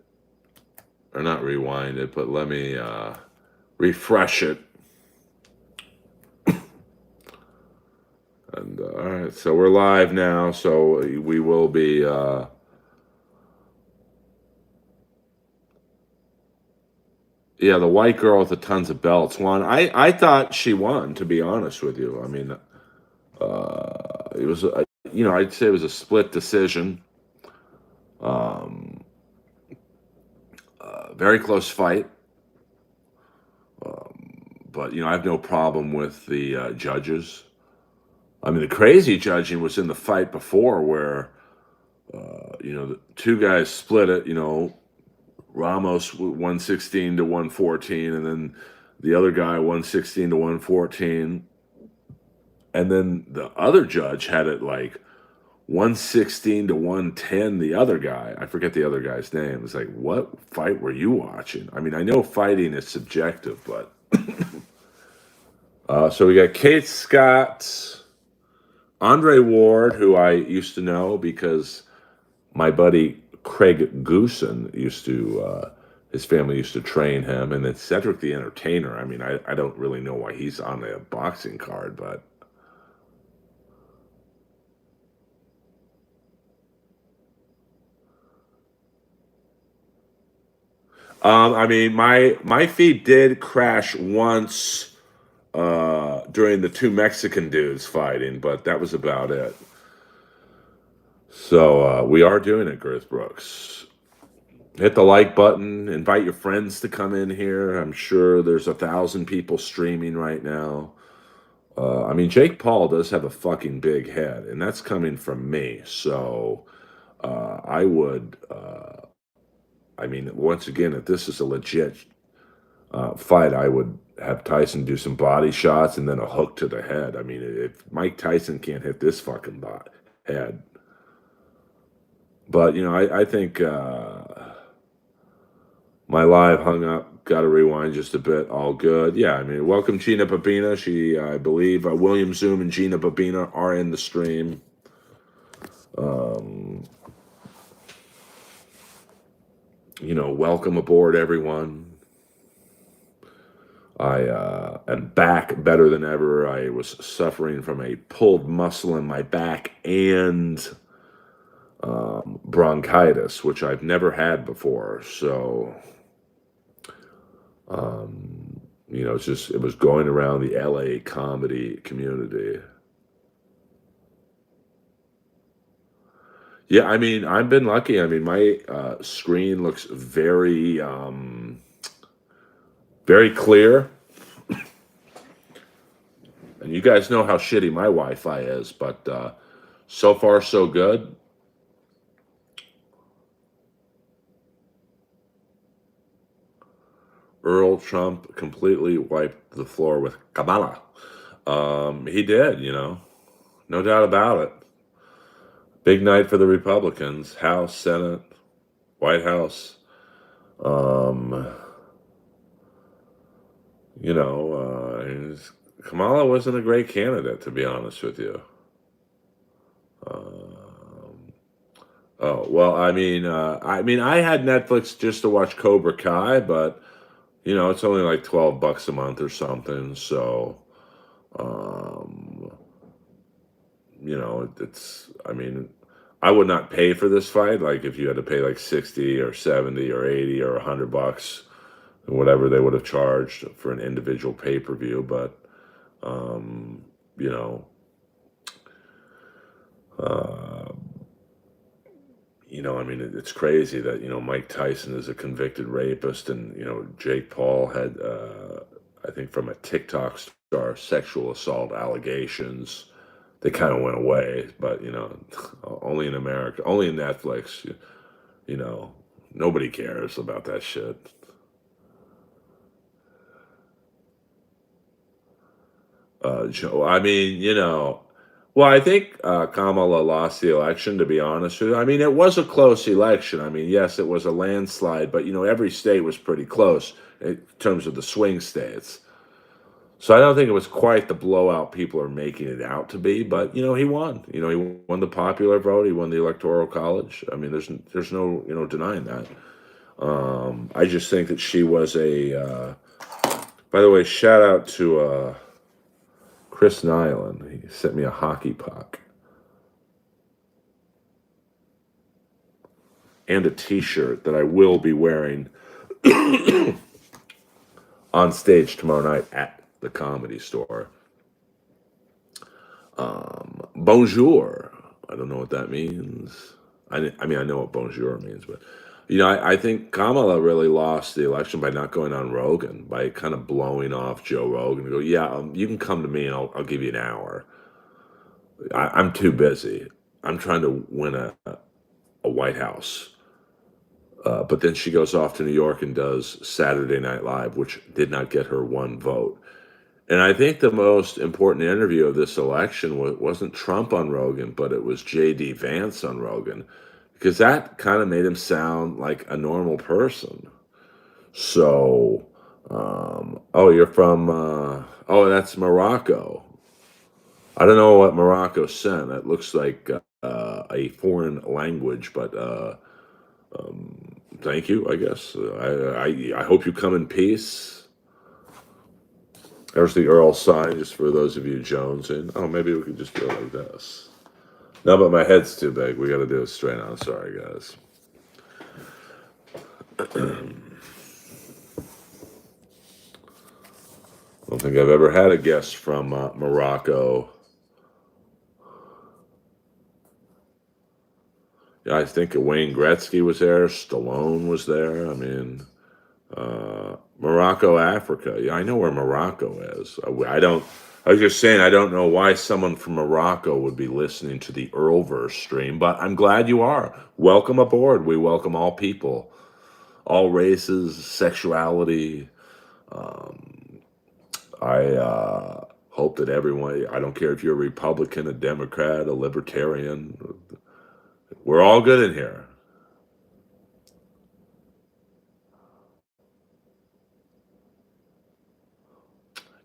or not rewind it, but let me refresh it. And all right, so we're live now. So we will be. Yeah, the white girl with the tons of belts won. I thought she won, to be honest with you. I mean, it was, I'd say it was a split decision. Very close fight. But, I have no problem with the judges. I mean, the crazy judging was in the fight before where, the two guys split it, Ramos 116 to 114, and then the other guy 116 to 114. And then the other judge had it like 116 to 110, the other guy. I forget the other guy's name. It's like, what fight were you watching? I mean, I know fighting is subjective, but so we got Kate Scott Andre Ward, who I used to know because my buddy Craig Goosen used to, his family used to train him, and then Cedric the Entertainer. I mean, I don't really know why he's on a boxing card, but I mean, my feed did crash once during the two Mexican dudes fighting, but that was about it. So we are doing it, Girth Brooks. Hit the like button. Invite your friends to come in here. I'm sure there's 1,000 people streaming right now. I mean, Jake Paul does have a fucking big head, and that's coming from me. So I would, I mean, once again, if this is a legit fight, I would have Tyson do some body shots and then a hook to the head. I mean, if Mike Tyson can't hit this fucking head, but I think my live hung up. Got to rewind just a bit. All good. Yeah, I mean, welcome Gina Babina. She, I believe, William Zoom and Gina Babina are in the stream. Welcome aboard, everyone. I am back better than ever. I was suffering from a pulled muscle in my back and bronchitis, which I've never had before. So, it was going around the LA comedy community. Yeah, I mean, I've been lucky. I mean, my screen looks very, very clear. And you guys know how shitty my Wi-Fi is, but so far so good. Earl Trump completely wiped the floor with Kamala. He did, no doubt about it. Big night for the Republicans, House, Senate, White House. Kamala wasn't a great candidate, to be honest with you. Oh well, I mean, I had Netflix just to watch Cobra Kai, but it's only like $12 a month or something. So, it's. I mean, I would not pay for this fight. Like if you had to pay like 60 or 70 or 80 or $100, whatever they would have charged for an individual pay-per-view, but you know, I mean, it's crazy that Mike Tyson is a convicted rapist, and Jake Paul had, I think, from a TikTok star, sexual assault allegations. They kind of went away, but only in America, only in Netflix. Nobody cares about that shit. Joe, I mean, well, I think Kamala lost the election, to be honest with you. I mean, it was a close election. I mean, yes, it was a landslide, but, every state was pretty close in terms of the swing states. So I don't think it was quite the blowout people are making it out to be, but, he won. He won the popular vote. He won the Electoral College. I mean, there's no, denying that. I just think that she was by the way, shout out to Chris Nyland. He sent me a hockey puck and a t-shirt that I will be wearing on stage tomorrow night at the Comedy Store. Bonjour. I don't know what that means. I mean, I know what bonjour means, but I think Kamala really lost the election by not going on Rogan, by kind of blowing off Joe Rogan and go, yeah, you can come to me and I'll give you an hour. I'm too busy. I'm trying to win a White House. But then she goes off to New York and does Saturday Night Live, which did not get her one vote. And I think the most important interview of this election wasn't Trump on Rogan, but it was J.D. Vance on Rogan, because that kind of made him sound like a normal person. So, oh, you're from, oh, that's Morocco. I don't know what Morocco sent. It looks like a foreign language, but thank you, I guess. I hope you come in peace. There's the Earl sign, just for those of you jonesing. Oh, maybe we could just do it like this. No, but my head's too big. We got to do it straight on. Sorry, guys. I don't think I've ever had a guest from Morocco. Yeah, I think Wayne Gretzky was there. Stallone was there. I mean, Morocco, Africa. Yeah, I know where Morocco is. I don't. I was just saying I don't know why someone from Morocco would be listening to the Earlverse stream, but I'm glad you are. Welcome aboard. We welcome all people, all races, sexuality. I hope that everyone. I don't care if you're a Republican, a Democrat, a Libertarian. We're all good in here.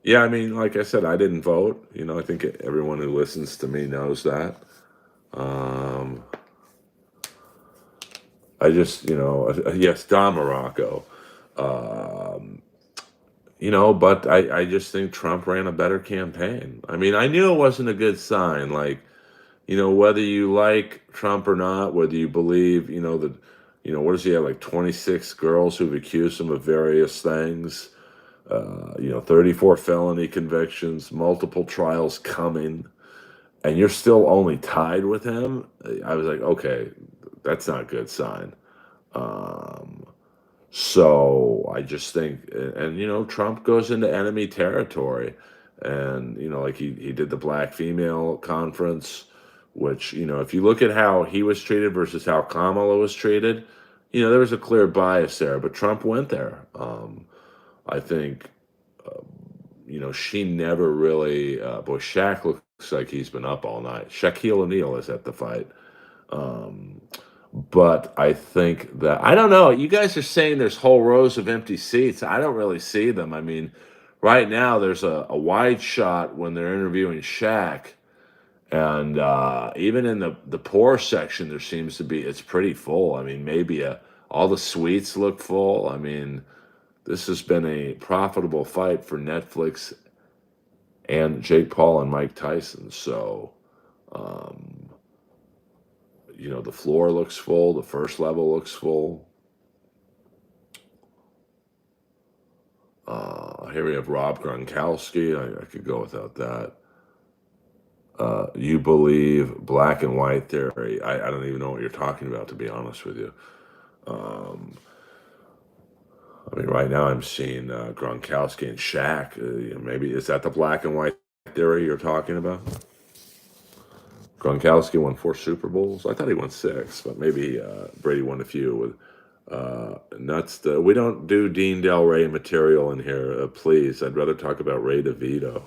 Yeah, I mean, like I said, I didn't vote. I think everyone who listens to me knows that. Um, I just, yes, Don Morocco. Um, but I just think Trump ran a better campaign. I mean, I knew it wasn't a good sign. Like, whether you like Trump or not, whether you believe, that, what does he have, like 26 girls who've accused him of various things, 34 felony convictions, multiple trials coming, and you're still only tied with him. I was like, okay, that's not a good sign. Um, so I just think, and Trump goes into enemy territory, and like he did the black female conference, which if you look at how he was treated versus how Kamala was treated, there was a clear bias there. But Trump went there. I think she never really. Boy, Shaq looks like he's been up all night. Shaquille O'Neal is at the fight. Um, but I think that I don't know. You guys are saying there's whole rows of empty seats. I don't really see them. I mean, right now there's a wide shot when they're interviewing Shaq, and even in the poor section, there seems to be it's pretty full. I mean, maybe all the suites look full. I mean, this has been a profitable fight for Netflix and Jake Paul and Mike Tyson. So. Um, the floor looks full. The first level looks full. Here we have Rob Gronkowski. I could go without that. You believe black and white theory. I don't even know what you're talking about, to be honest with you. Um, I mean, right now I'm seeing Gronkowski and Shaq. Maybe is that the black and white theory you're talking about? Gronkowski won 4 Super Bowls. I thought he won 6, but maybe Brady won a few with nuts. We don't do Dean Del Rey material in here, please. I'd rather talk about Ray DeVito.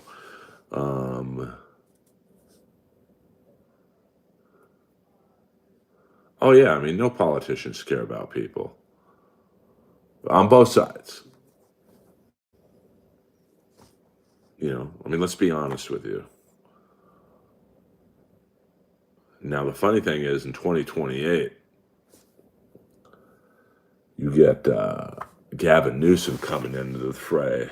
Oh yeah, I mean, no politicians care about people on both sides. I mean, let's be honest with you. Now, the funny thing is, in 2028, you get Gavin Newsom coming into the fray.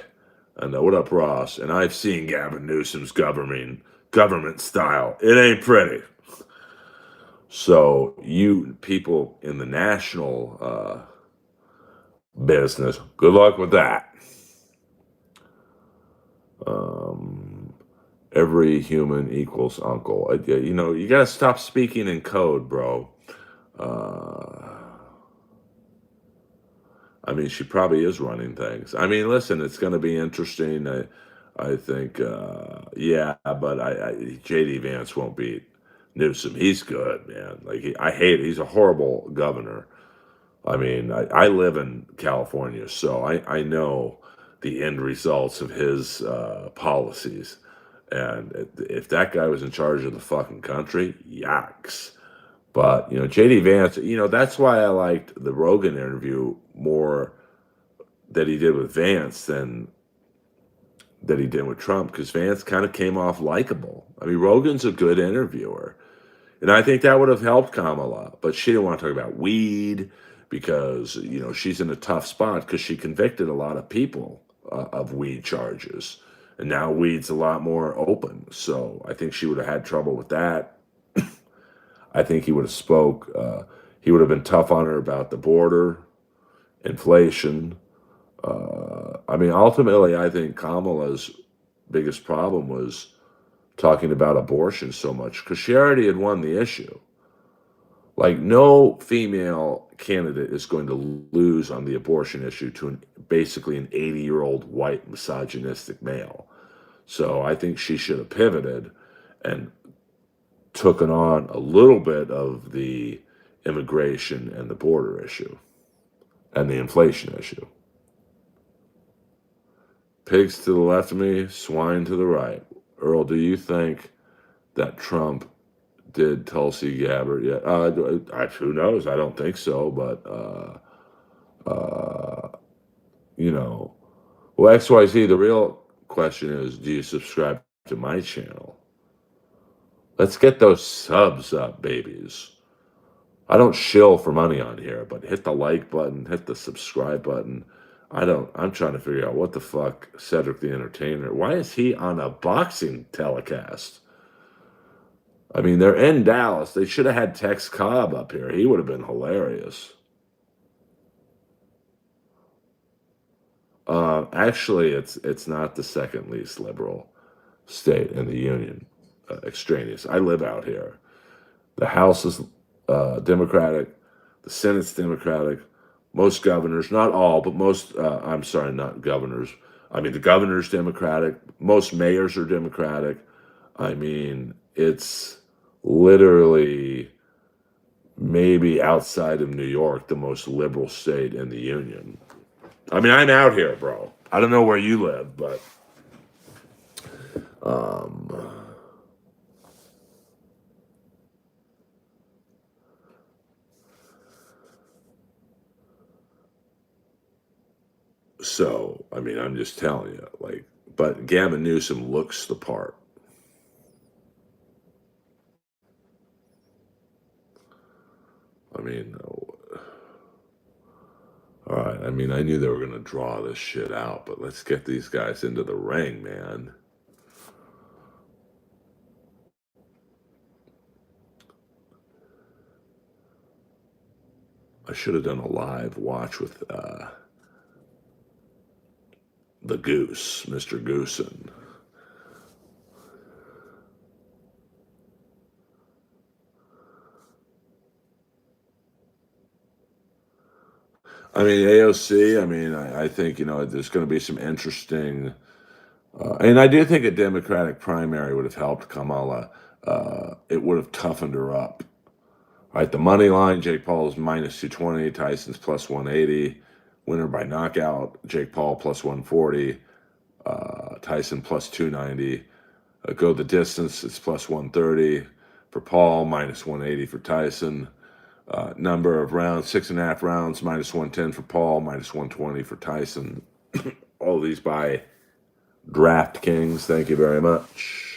And what up, Ross? And I've seen Gavin Newsom's government style. It ain't pretty. So you people in the national business, good luck with that. Every human equals uncle. You got to stop speaking in code, bro. I mean, she probably is running things. I mean, listen, it's going to be interesting. I think, yeah, but JD Vance won't beat Newsom. He's good, man. Like I hate it. He's a horrible governor. I mean, I live in California, so I know the end results of his policies. And if that guy was in charge of the fucking country, yikes. But, JD Vance, that's why I liked the Rogan interview more that he did with Vance than that he did with Trump because Vance kind of came off likable. I mean, Rogan's a good interviewer. And I think that would have helped Kamala, but she didn't want to talk about weed because, she's in a tough spot because she convicted a lot of people of weed charges. And now weed's a lot more open. So I think she would have had trouble with that. I think he would have he would have been tough on her about the border, inflation. I mean, ultimately, I think Kamala's biggest problem was talking about abortion so much because she already had won the issue. Like, no female candidate is going to lose on the abortion issue to basically an 80-year-old white misogynistic male. So I think she should have pivoted and taken on a little bit of the immigration and the border issue and the inflation issue. Pigs to the left of me, swine to the right. Earl, do you think that Trump did Tulsi Gabbard yet? Who knows? I don't think so, but well, XYZ. The real question is, do you subscribe to my channel? Let's get those subs up, babies. I don't shill for money on here, but hit the like button, hit the subscribe button. I'm trying to figure out what the fuck Cedric the Entertainer. Why is he on a boxing telecast? I mean, they're in Dallas. They should have had Tex Cobb up here. He would have been hilarious. Actually, it's not the second least liberal state in the union. Extraneous. I live out here. The House is Democratic. The Senate's Democratic. Most governors, not all, but most. I'm sorry, not governors. I mean, the governor's Democratic. Most mayors are Democratic. I mean, it's literally maybe outside of New York, the most liberal state in the union. I mean, I'm out here, bro. I don't know where you live, but so, I mean, I'm just telling you, but Gavin Newsom looks the part. I mean, all right. I mean, I knew they were going to draw this shit out, but let's get these guys into the ring, man. I should have done a live watch with the Goose, Mr. Goosen. I mean, AOC, I mean, I think, there's going to be some interesting, and I do think a Democratic primary would have helped Kamala. It would have toughened her up. Right, the money line, Jake Paul's minus 220, Tyson's plus 180. Winner by knockout, Jake Paul plus 140, Tyson plus 290. Go the distance, it's plus 130 for Paul, minus 180 for Tyson. Number of rounds, 6.5 rounds, minus 110 for Paul, minus 120 for Tyson. All these by DraftKings. Thank you very much.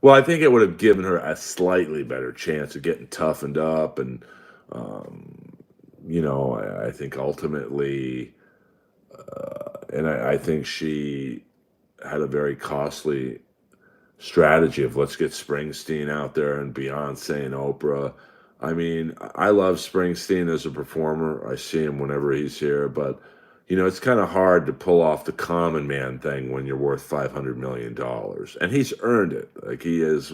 Well, I think it would have given her a slightly better chance of getting toughened up. And, I think ultimately, and I think she had a very costly strategy of let's get Springsteen out there and Beyonce and Oprah. I mean, I love Springsteen as a performer. I see him whenever he's here, but it's kind of hard to pull off the common man thing when you're worth $500 million. And he's earned it. Like, he is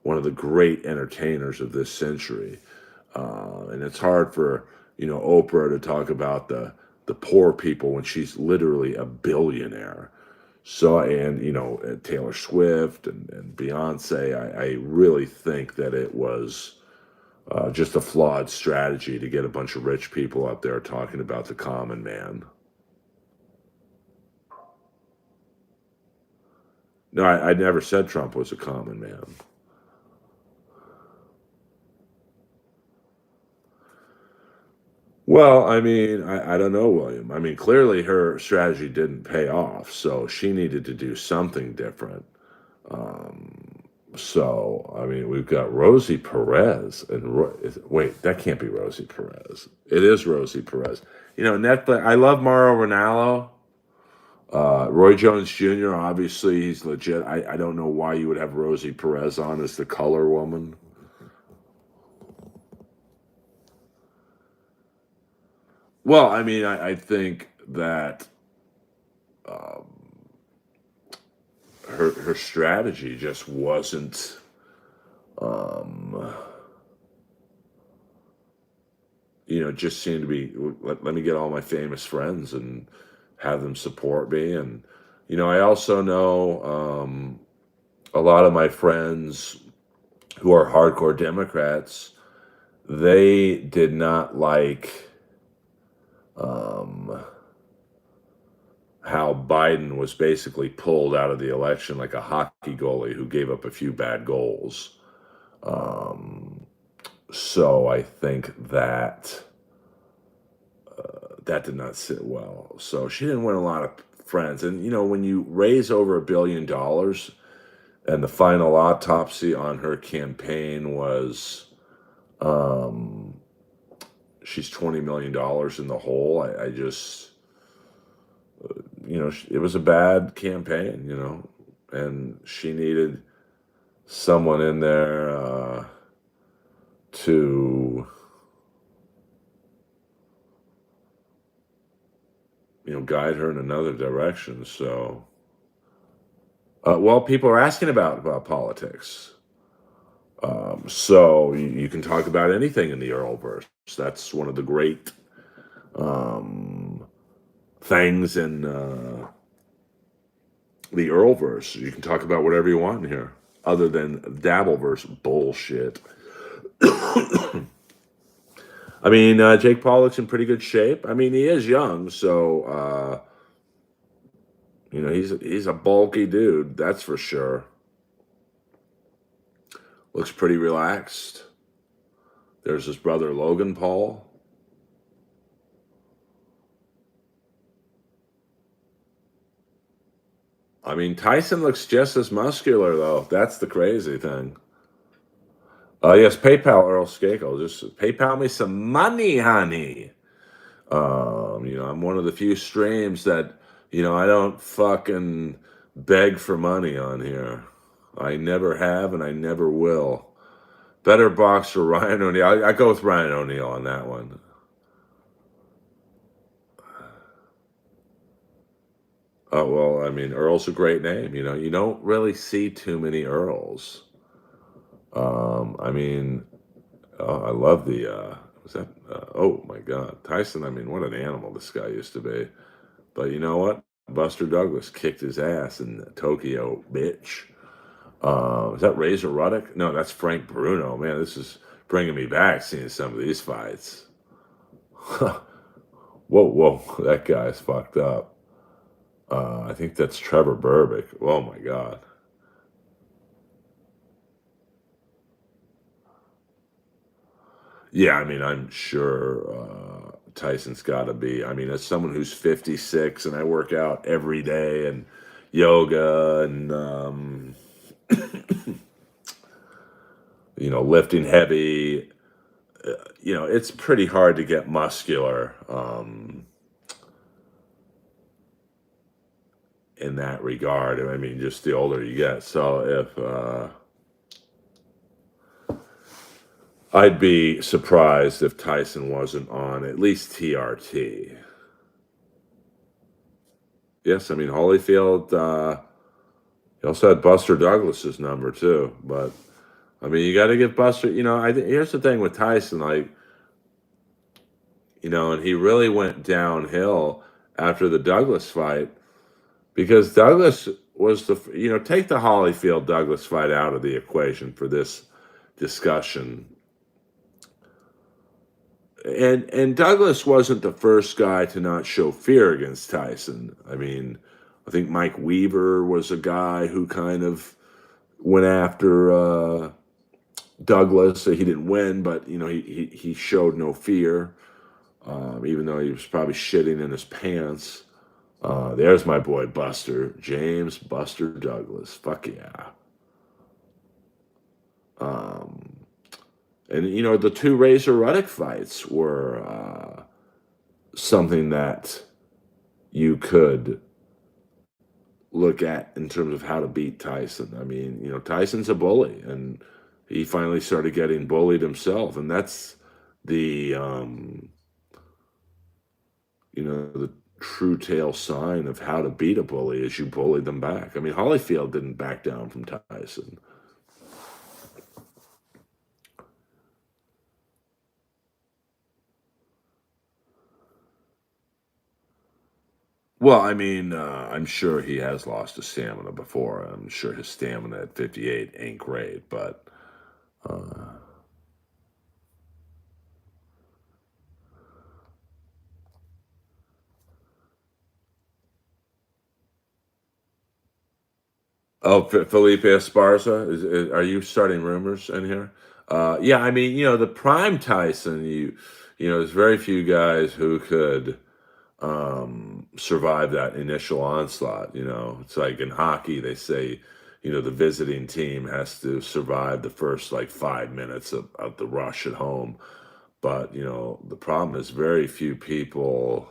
one of the great entertainers of this century. And it's hard for, Oprah to talk about the poor people when she's literally a billionaire. So, and, Taylor Swift and Beyonce, I really think that it was just a flawed strategy to get a bunch of rich people up there talking about the common man. No, I never said Trump was a common man. Well, I mean, I don't know, William. I mean, clearly her strategy didn't pay off, so she needed to do something different. Um, so, I mean, we've got Rosie Perez and wait, that can't be Rosie Perez. It is Rosie Perez. You know, Netflix. I love Mauro Ranallo. Roy Jones Jr. Obviously, he's legit. I don't know why you would have Rosie Perez on as the color woman. Well, I mean, I think that um, her strategy just wasn't. Um, just seemed to be let me get all my famous friends and have them support me. And I also know a lot of my friends who are hardcore Democrats. They did not like um, how Biden was basically pulled out of the election like a hockey goalie who gave up a few bad goals. Um, so I think that that did not sit well. So she didn't win a lot of friends. And when you raise over $1 billion, and the final autopsy on her campaign was um, she's $20 million in the hole. I just it was a bad campaign, and she needed someone in there to, guide her in another direction. So, well, people are asking about politics. So you can talk about anything in the Earlverse. That's one of the great um, things in the Earlverse. You can talk about whatever you want in here, other than Dabbleverse bullshit. I mean, Jake Paul looks in pretty good shape. I mean, he is young, so he's a bulky dude, that's for sure. Looks pretty relaxed. There's his brother Logan Paul. I mean, Tyson looks just as muscular though. That's the crazy thing. Yes, PayPal Earl Skakel. Just PayPal me some money, honey. I'm one of the few streams that, I don't fucking beg for money on here. I never have and I never will. Better boxer Ryan O'Neal. I go with Ryan O'Neal on that one. Oh, well, I mean, Earl's a great name. You don't really see too many Earls. I mean, I love the, was that, oh my God, Tyson. I mean, what an animal this guy used to be. But you know what? Buster Douglas kicked his ass in Tokyo, bitch. Is that Razor Ruddock? No, that's Frank Bruno. Man, this is bringing me back seeing some of these fights. Whoa, whoa, that guy's fucked up. I think that's Trevor Burbick. Oh my God. Yeah, I mean, I'm sure Tyson's got to be. I mean, as someone who's 56 and I work out every day and yoga and lifting heavy, it's pretty hard to get muscular in that regard. I mean, just the older you get. So if I'd be surprised if Tyson wasn't on at least TRT. Yes, I mean Holyfield. He also had Buster Douglas's number too, but I mean, you got to give Buster. I think here's the thing with Tyson, like, and he really went downhill after the Douglas fight because Douglas was take the Holyfield Douglas fight out of the equation for this discussion. And Douglas wasn't the first guy to not show fear against Tyson. I mean, I think Mike Weaver was a guy who kind of went after Douglas. He didn't win, but he showed no fear. even though he was probably shitting in his pants. There's my boy Buster, James Buster Douglas. Fuck yeah. Um, and the two Razor Ruddock fights were something that you could look at in terms of how to beat Tyson. I mean, Tyson's a bully, and he finally started getting bullied himself, and that's the the true tale sign of how to beat a bully is you bully them back. I mean, Holyfield didn't back down from Tyson. Well, I mean, I'm sure he has lost his stamina before. I'm sure his stamina at 58 ain't great, but uh, oh, Felipe Esparza, are you starting rumors in here? Yeah, I mean, the prime Tyson, there's very few guys who could survive that initial onslaught. It's like in hockey, they say, the visiting team has to survive the first like 5 minutes of the rush at home. But, the problem is very few people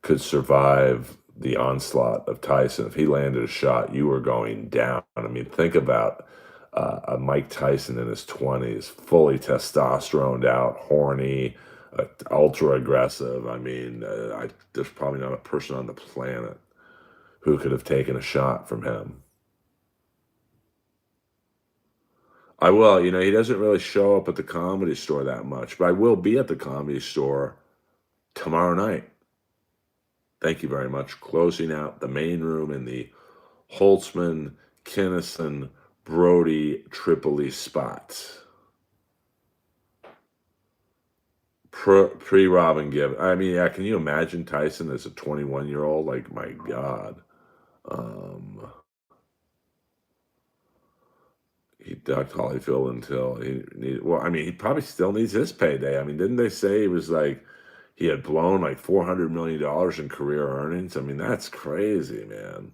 could survive the onslaught of Tyson. If he landed a shot, you were going down. I mean, think about a Mike Tyson in his 20s, fully testosteroned out, horny, ultra aggressive. I mean, there's probably not a person on the planet who could have taken a shot from him. I will, he doesn't really show up at the Comedy Store that much, but I will be at the Comedy Store tomorrow night. Thank you very much. Closing out the main room in the Holtzman, Kinnison, Brody, Tripoli spot. Pre Robin Gibb. I mean, yeah, can you imagine Tyson as a 21-year-old? Like, my God. Um, he ducked Holyfield until he needed, well, I mean, he probably still needs his payday. I mean, didn't they say he was like, he had blown like $400 million in career earnings? I mean, that's crazy, man.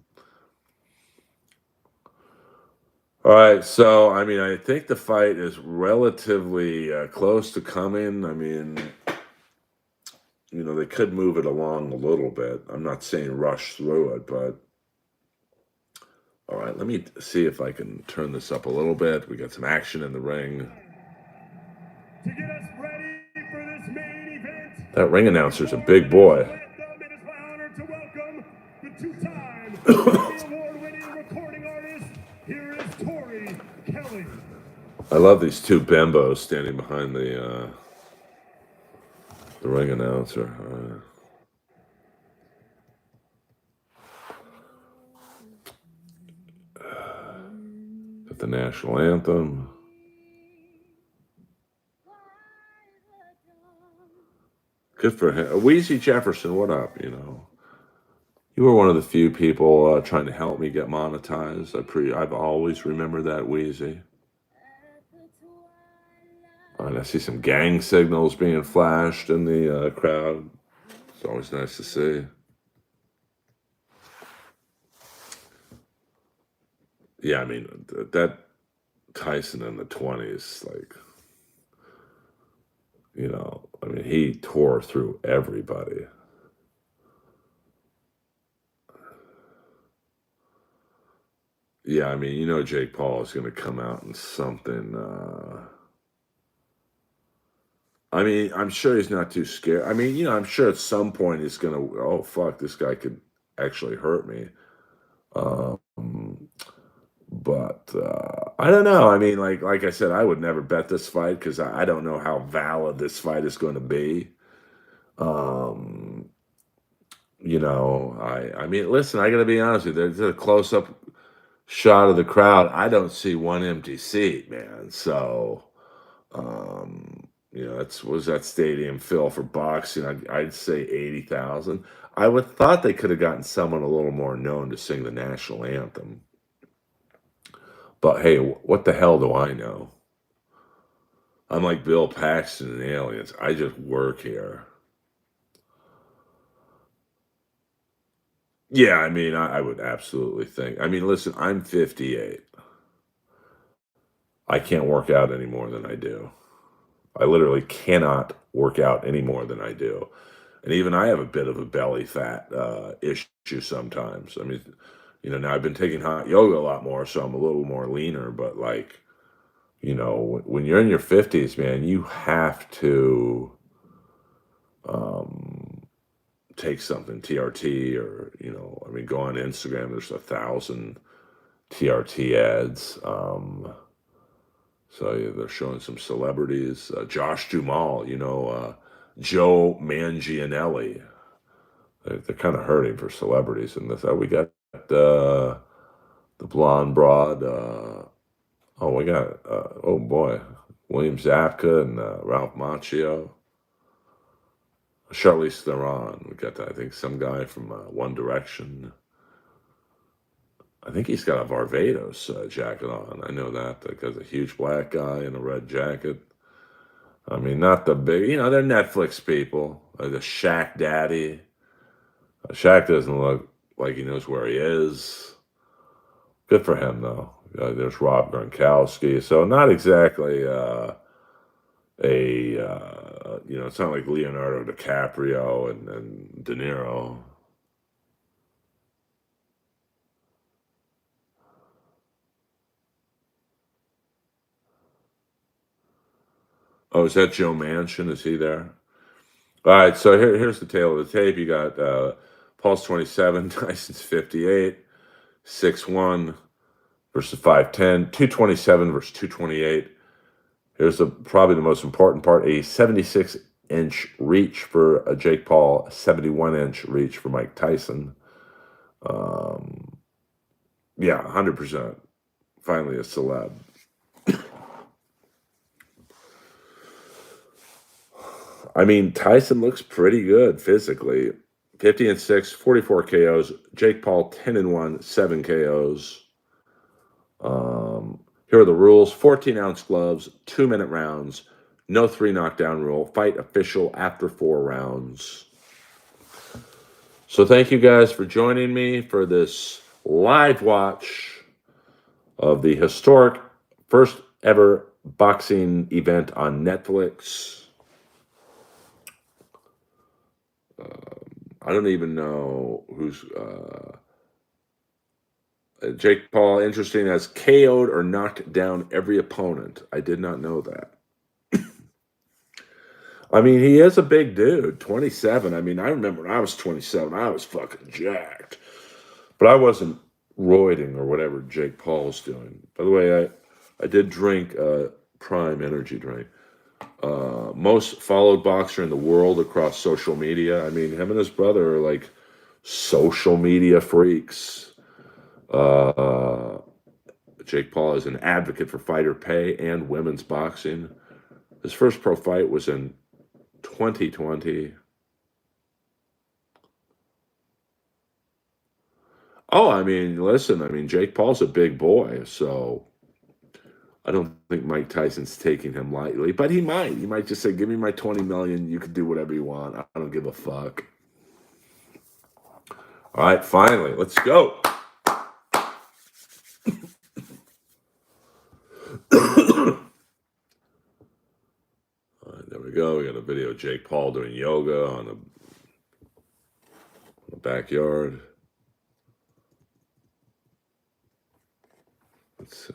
All right, so I mean, I think the fight is relatively close to coming. I mean, they could move it along a little bit. I'm not saying rush through it, but all right, let me see if I can turn this up a little bit. We got some action in the ring. To get us ready for this main event. That ring announcer's a big boy. It is my honor to welcome the two-time Award-winning recording artist. Here is Tori Kelly. I love these two bimbos standing behind the ring announcer. Got the national anthem. Good for him. Wheezy Jefferson, what up? You were one of the few people trying to help me get monetized. I've always remembered that, Wheezy. All right, I see some gang signals being flashed in the crowd. It's always nice to see. Yeah, I mean, that Tyson in the 20s, like, I mean, he tore through everybody. Yeah, I mean, Jake Paul is going to come out in something. I mean, I'm sure he's not too scared. I mean, I'm sure at some point he's going to, oh, fuck, this guy could actually hurt me. But I don't know. I mean, like I said, I would never bet this fight because I don't know how valid this fight is going to be. Um, I mean, listen, I got to be honest with you. There's a close up shot of the crowd. I don't see one empty seat, man. So, was that stadium fill for boxing? I'd say 80,000. I would thought they could have gotten someone a little more known to sing the national anthem. But hey, what the hell do I know? I'm like Bill Paxton and Aliens. I just work here. Yeah, I mean, I would absolutely think. I mean, listen, I'm 58. I can't work out any more than I do. I literally cannot work out any more than I do. And even I have a bit of a belly fat issue sometimes. I mean, now I've been taking hot yoga a lot more, so I'm a little more leaner. But like, when you're in your 50s, man, you have to um, take something, TRT, or, I mean, go on Instagram. There's 1,000 TRT ads. So yeah, they're showing some celebrities. Josh Duhamel, Joe Manganiello. They're kind of hurting for celebrities in this. We got the blonde broad. We got, oh boy, William Zabka and Ralph Macchio. Charlize Theron. We got, I think, some guy from One Direction. I think he's got a Barbados jacket on. I know that because a huge black guy in a red jacket. I mean, not the big, they're Netflix people. The Shaq daddy. Shaq doesn't look like he knows where he is. Good for him, though. There's Rob Gronkowski. So not exactly it's not like Leonardo DiCaprio and De Niro. Oh, is that Joe Manchin? Is he there? All right, so here's the tail of the tape. You got Paul's 27, Tyson's 58, 6'1" versus 5'10", 227 versus 228. Here's probably the most important part: a 76-inch reach for Jake Paul, a 71-inch reach for Mike Tyson. Yeah, 100%. Finally, a celeb. I mean, Tyson looks pretty good physically. 50-6, 44 KOs. Jake Paul 10-1, 7 KOs. Here are the rules: 14-ounce gloves, 2-minute rounds, no 3 knockdown rule. Fight official after 4 rounds. So thank you guys for joining me for this live watch of the historic first ever boxing event on Netflix. I don't even know who's Jake Paul. Interesting, has KO'd or knocked down every opponent. I did not know that. I mean, he is a big dude, 27. I mean, I remember when I was 27, I was fucking jacked. But I wasn't roiding or whatever Jake Paul's doing. By the way, I did drink Prime energy drink. Most followed boxer in the world across social media. I mean, him and his brother are like social media freaks. Jake Paul is an advocate for fighter pay and women's boxing. His first pro fight was in 2020. Oh, I mean, listen, I mean, Jake Paul's a big boy, so I don't think Mike Tyson's taking him lightly, but he might. He might just say, "Give me my 20 million. You can do whatever you want. I don't give a fuck." All right, finally, let's go. All right, there we go. We got a video of Jake Paul doing yoga on the backyard. Let's see.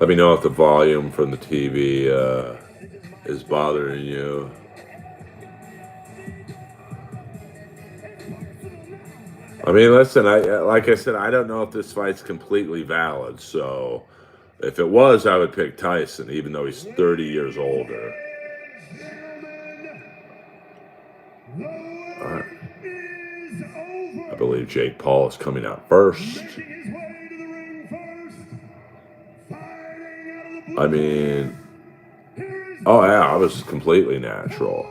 Let me know if the volume from the TV is bothering you. I mean, listen, like I said, I don't know if this fight's completely valid. So if it was, I would pick Tyson, even though he's 30 years older. All right. I believe Jake Paul is coming out first. I mean, oh yeah, I was completely natural.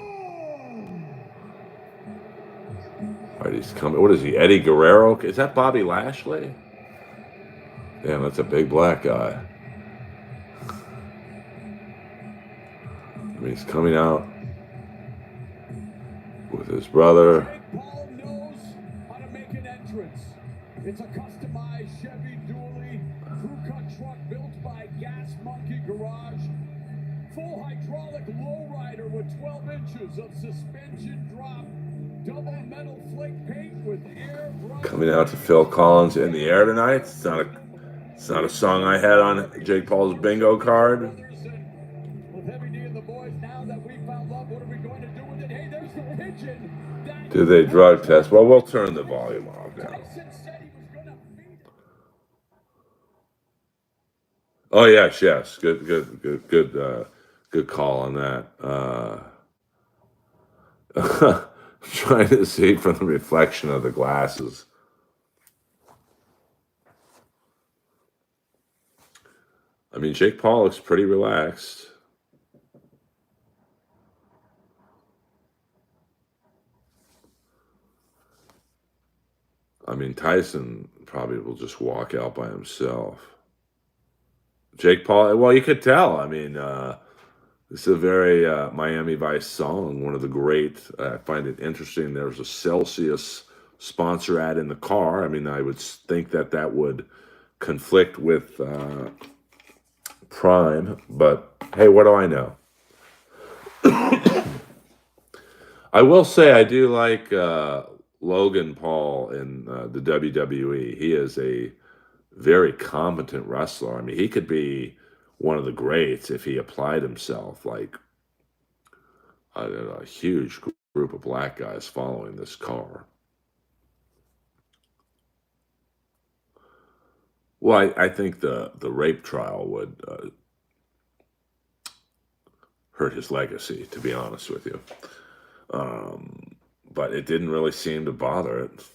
All right, he's coming. What is he, Eddie Guerrero? Is that Bobby Lashley? Damn, that's a big black guy. I mean, he's coming out. his brother. Jake Paul knows how to make an entrance. It's a customized Chevy dually crew cut truck built by Gas Monkey Garage. Full hydraulic lowrider with 12 inches of suspension drop. Double metal flake paint with air brush. Coming out to Phil Collins in the Air tonight. It's not a song I had on Jake Paul's bingo card. With Heavy D and the boys, now that we found love, what are we going to do with it? Hey, there's the pigeon. Do they drug test? Well, we'll turn the volume off now. Tyson said he was going to feed it. Oh yes. Good call on that. Trying to see from the reflection of the glasses. I mean, Jake Paul looks pretty relaxed. I mean, Tyson probably will just walk out by himself. Jake Paul, well, you could tell. I mean, this is a very Miami Vice song, one of the great. I find it interesting. There's a Celsius sponsor ad in the car. I mean, I would think that would conflict with Prime, but hey, what do I know? I will say I do like Logan Paul in the WWE. He is a very competent wrestler. I mean, he could be one of the greats if he applied himself. Like a huge group of black guys following this car. Well, I think the rape trial would hurt his legacy, to be honest with you. But it didn't really seem to bother it.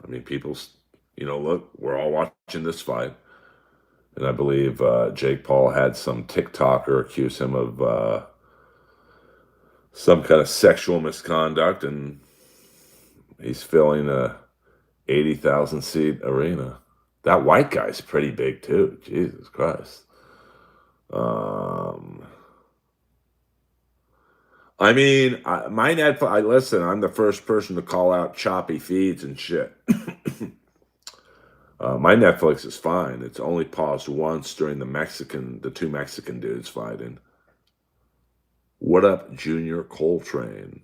I mean, look, we're all watching this fight. And I believe Jake Paul had some TikToker accuse him of some kind of sexual misconduct, and he's filling a 80,000 seat arena. That white guy's pretty big too. Jesus Christ. I mean, my Netflix. Listen, I'm the first person to call out choppy feeds and shit. My Netflix is fine. It's only paused once during the two Mexican dudes fighting. What up, Junior Coltrane?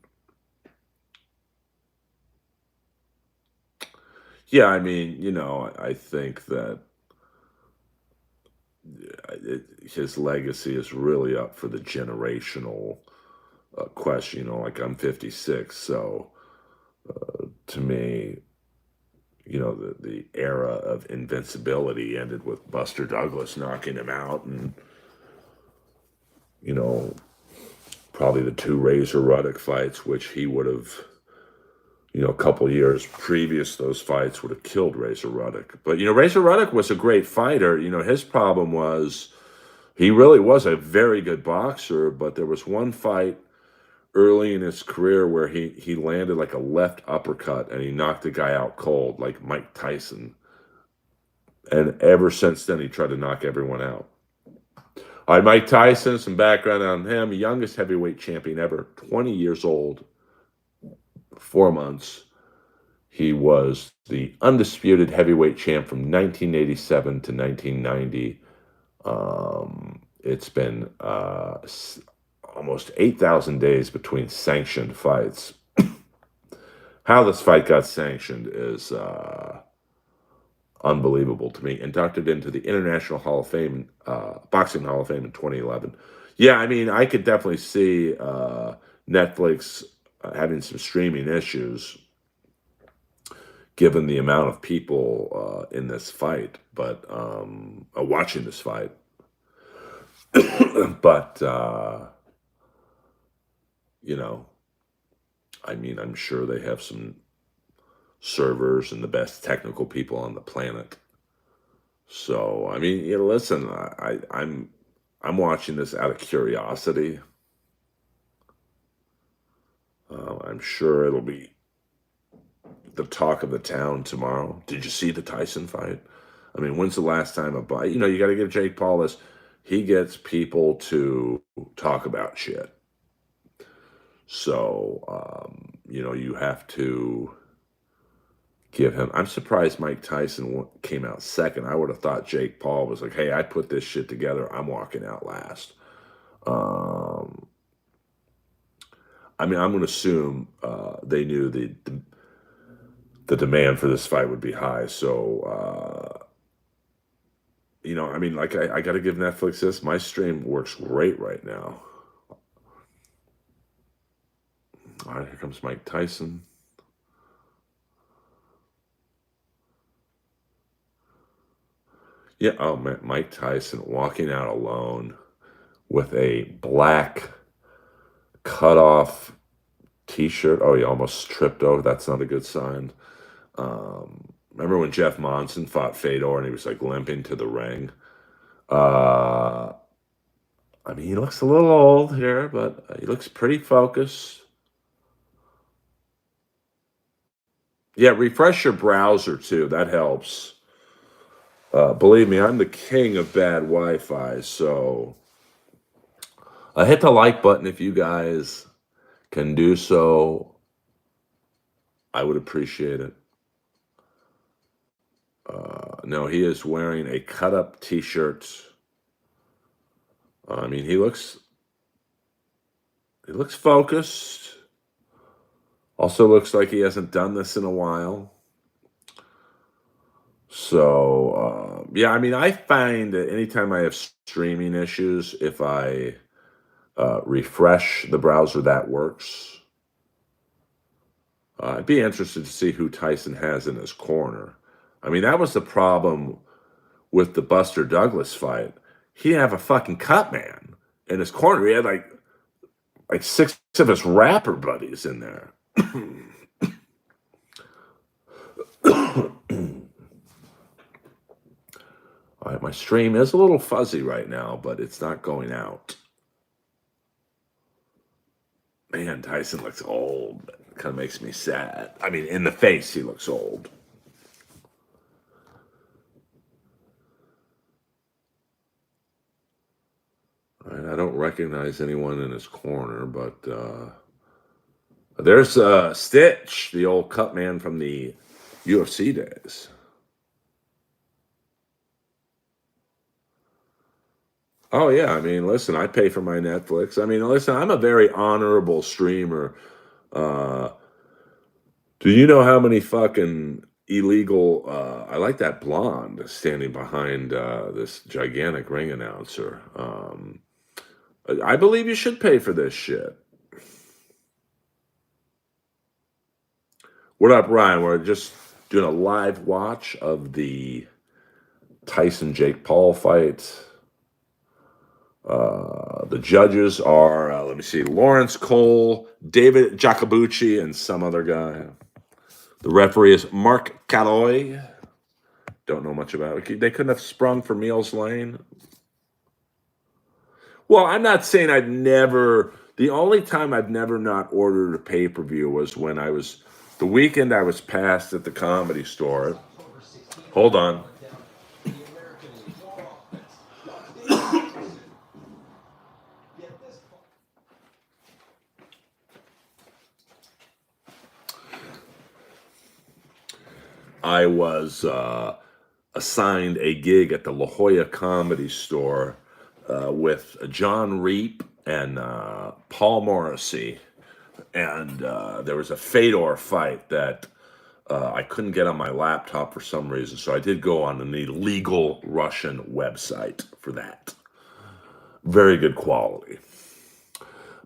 Yeah, I mean, I think that his legacy is really up for the generational question. Like I'm 56, so to me, the era of invincibility ended with Buster Douglas knocking him out, and probably the two Razor Ruddock fights, which he would have, a couple years previous to those fights would have killed Razor Ruddock. But Razor Ruddock was a great fighter. His problem was he really was a very good boxer, but there was one fight early in his career where he landed like a left uppercut and he knocked the guy out cold, like Mike Tyson. And ever since then, he tried to knock everyone out. All right, Mike Tyson, some background on him. Youngest heavyweight champion ever, 20 years old, 4 months. He was the undisputed heavyweight champ from 1987 to 1990. It's been almost 8,000 days between sanctioned fights. How this fight got sanctioned is unbelievable to me. Inducted into the International Hall of Fame, Boxing Hall of Fame in 2011. Yeah, I mean, I could definitely see Netflix having some streaming issues given the amount of people in this fight, but watching this fight. But I mean, I'm sure they have some servers and the best technical people on the planet. So, I mean, listen, I'm watching this out of curiosity. I'm sure it'll be the talk of the town tomorrow. Did you see the Tyson fight? I mean, when's the last time you got to give Jake Paul this. He gets people to talk about shit. So, you have to give him. I'm surprised Mike Tyson came out second. I would have thought Jake Paul was like, hey, I put this shit together. I'm walking out last. I mean, I'm going to assume they knew the demand for this fight would be high. So, I mean, like, I got to give Netflix this. My stream works great right now. All right, here comes Mike Tyson. Yeah, oh man, Mike Tyson walking out alone with a black cut-off T-shirt. Oh, he almost tripped over. That's not a good sign. Remember when Jeff Monson fought Fedor and he was like limping to the ring? I mean, he looks a little old here, but he looks pretty focused. Yeah, refresh your browser too. That helps. Believe me, I'm the king of bad Wi-Fi, so hit the like button if you guys can do so. I would appreciate it. No, he is wearing a cut-up T-shirt. I mean, he looks focused. Also looks like he hasn't done this in a while. So, yeah, I mean, I find that anytime I have streaming issues, if I refresh the browser, that works. I'd be interested to see who Tyson has in his corner. I mean, that was the problem with the Buster Douglas fight. He didn't have a fucking cut man in his corner. He had like 6 of his rapper buddies in there. All right, my stream is a little fuzzy right now, but it's not going out. Man, Tyson looks old. It kind of makes me sad. I mean, in the face, he looks old. All right, I don't recognize anyone in his corner, but there's Stitch, the old cut man from the UFC days. Oh, yeah. I mean, listen, I pay for my Netflix. I mean, listen, I'm a very honorable streamer. Do you know how many fucking illegal... I like that blonde standing behind this gigantic ring announcer. I believe you should pay for this shit. What up, Ryan? We're just doing a live watch of the Tyson-Jake Paul fight. The judges are, let me see, Lawrence Cole, David Jacobucci, and some other guy. The referee is Mark Calloy. Don't know much about it. They couldn't have sprung for Meals Lane. Well, I'm not saying I've never... The only time I've never not ordered a pay-per-view was when the weekend I was passed at the Comedy Store. Hold on. I was assigned a gig at the La Jolla Comedy Store with John Reap and Paul Morrissey. And there was a Fedor fight that I couldn't get on my laptop for some reason. So I did go on an illegal Russian website for that. Very good quality.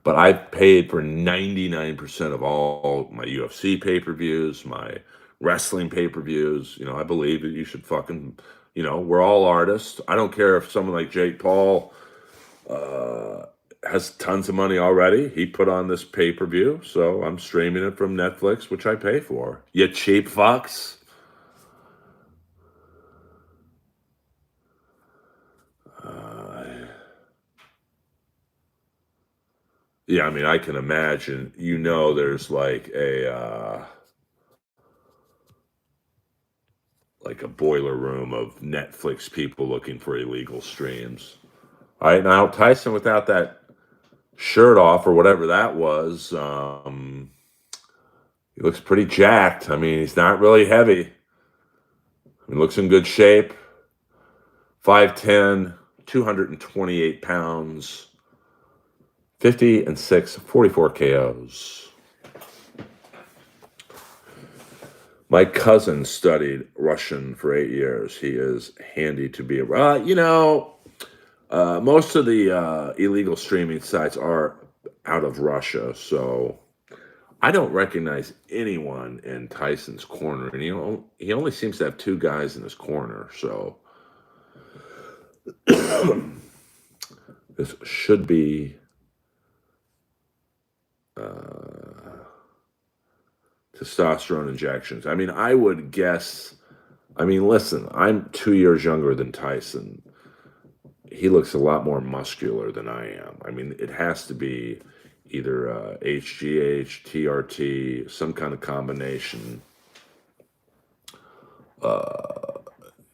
But I paid for 99% of all my UFC pay-per-views, my wrestling pay-per-views. I believe that you should fucking, we're all artists. I don't care if someone like Jake Paul has tons of money already. He put on this pay-per-view, so I'm streaming it from Netflix, which I pay for. You cheap fucks. Yeah, I mean, I can imagine, there's like a boiler room of Netflix people looking for illegal streams. All right, now Tyson without that shirt off or whatever that was, He looks pretty jacked. I mean, he's not really heavy. He looks in good shape. 5'10", 228 pounds, 50-6, 44 KOs. My cousin studied Russian for 8 years. He is handy to be around. Most of the illegal streaming sites are out of Russia, so I don't recognize anyone in Tyson's corner, and he only seems to have 2 guys in his corner, so this should be testosterone injections. I mean, I would guess. I mean, listen, I'm 2 years younger than Tyson. He looks a lot more muscular than I am. I mean, it has to be either HGH, TRT, some kind of combination.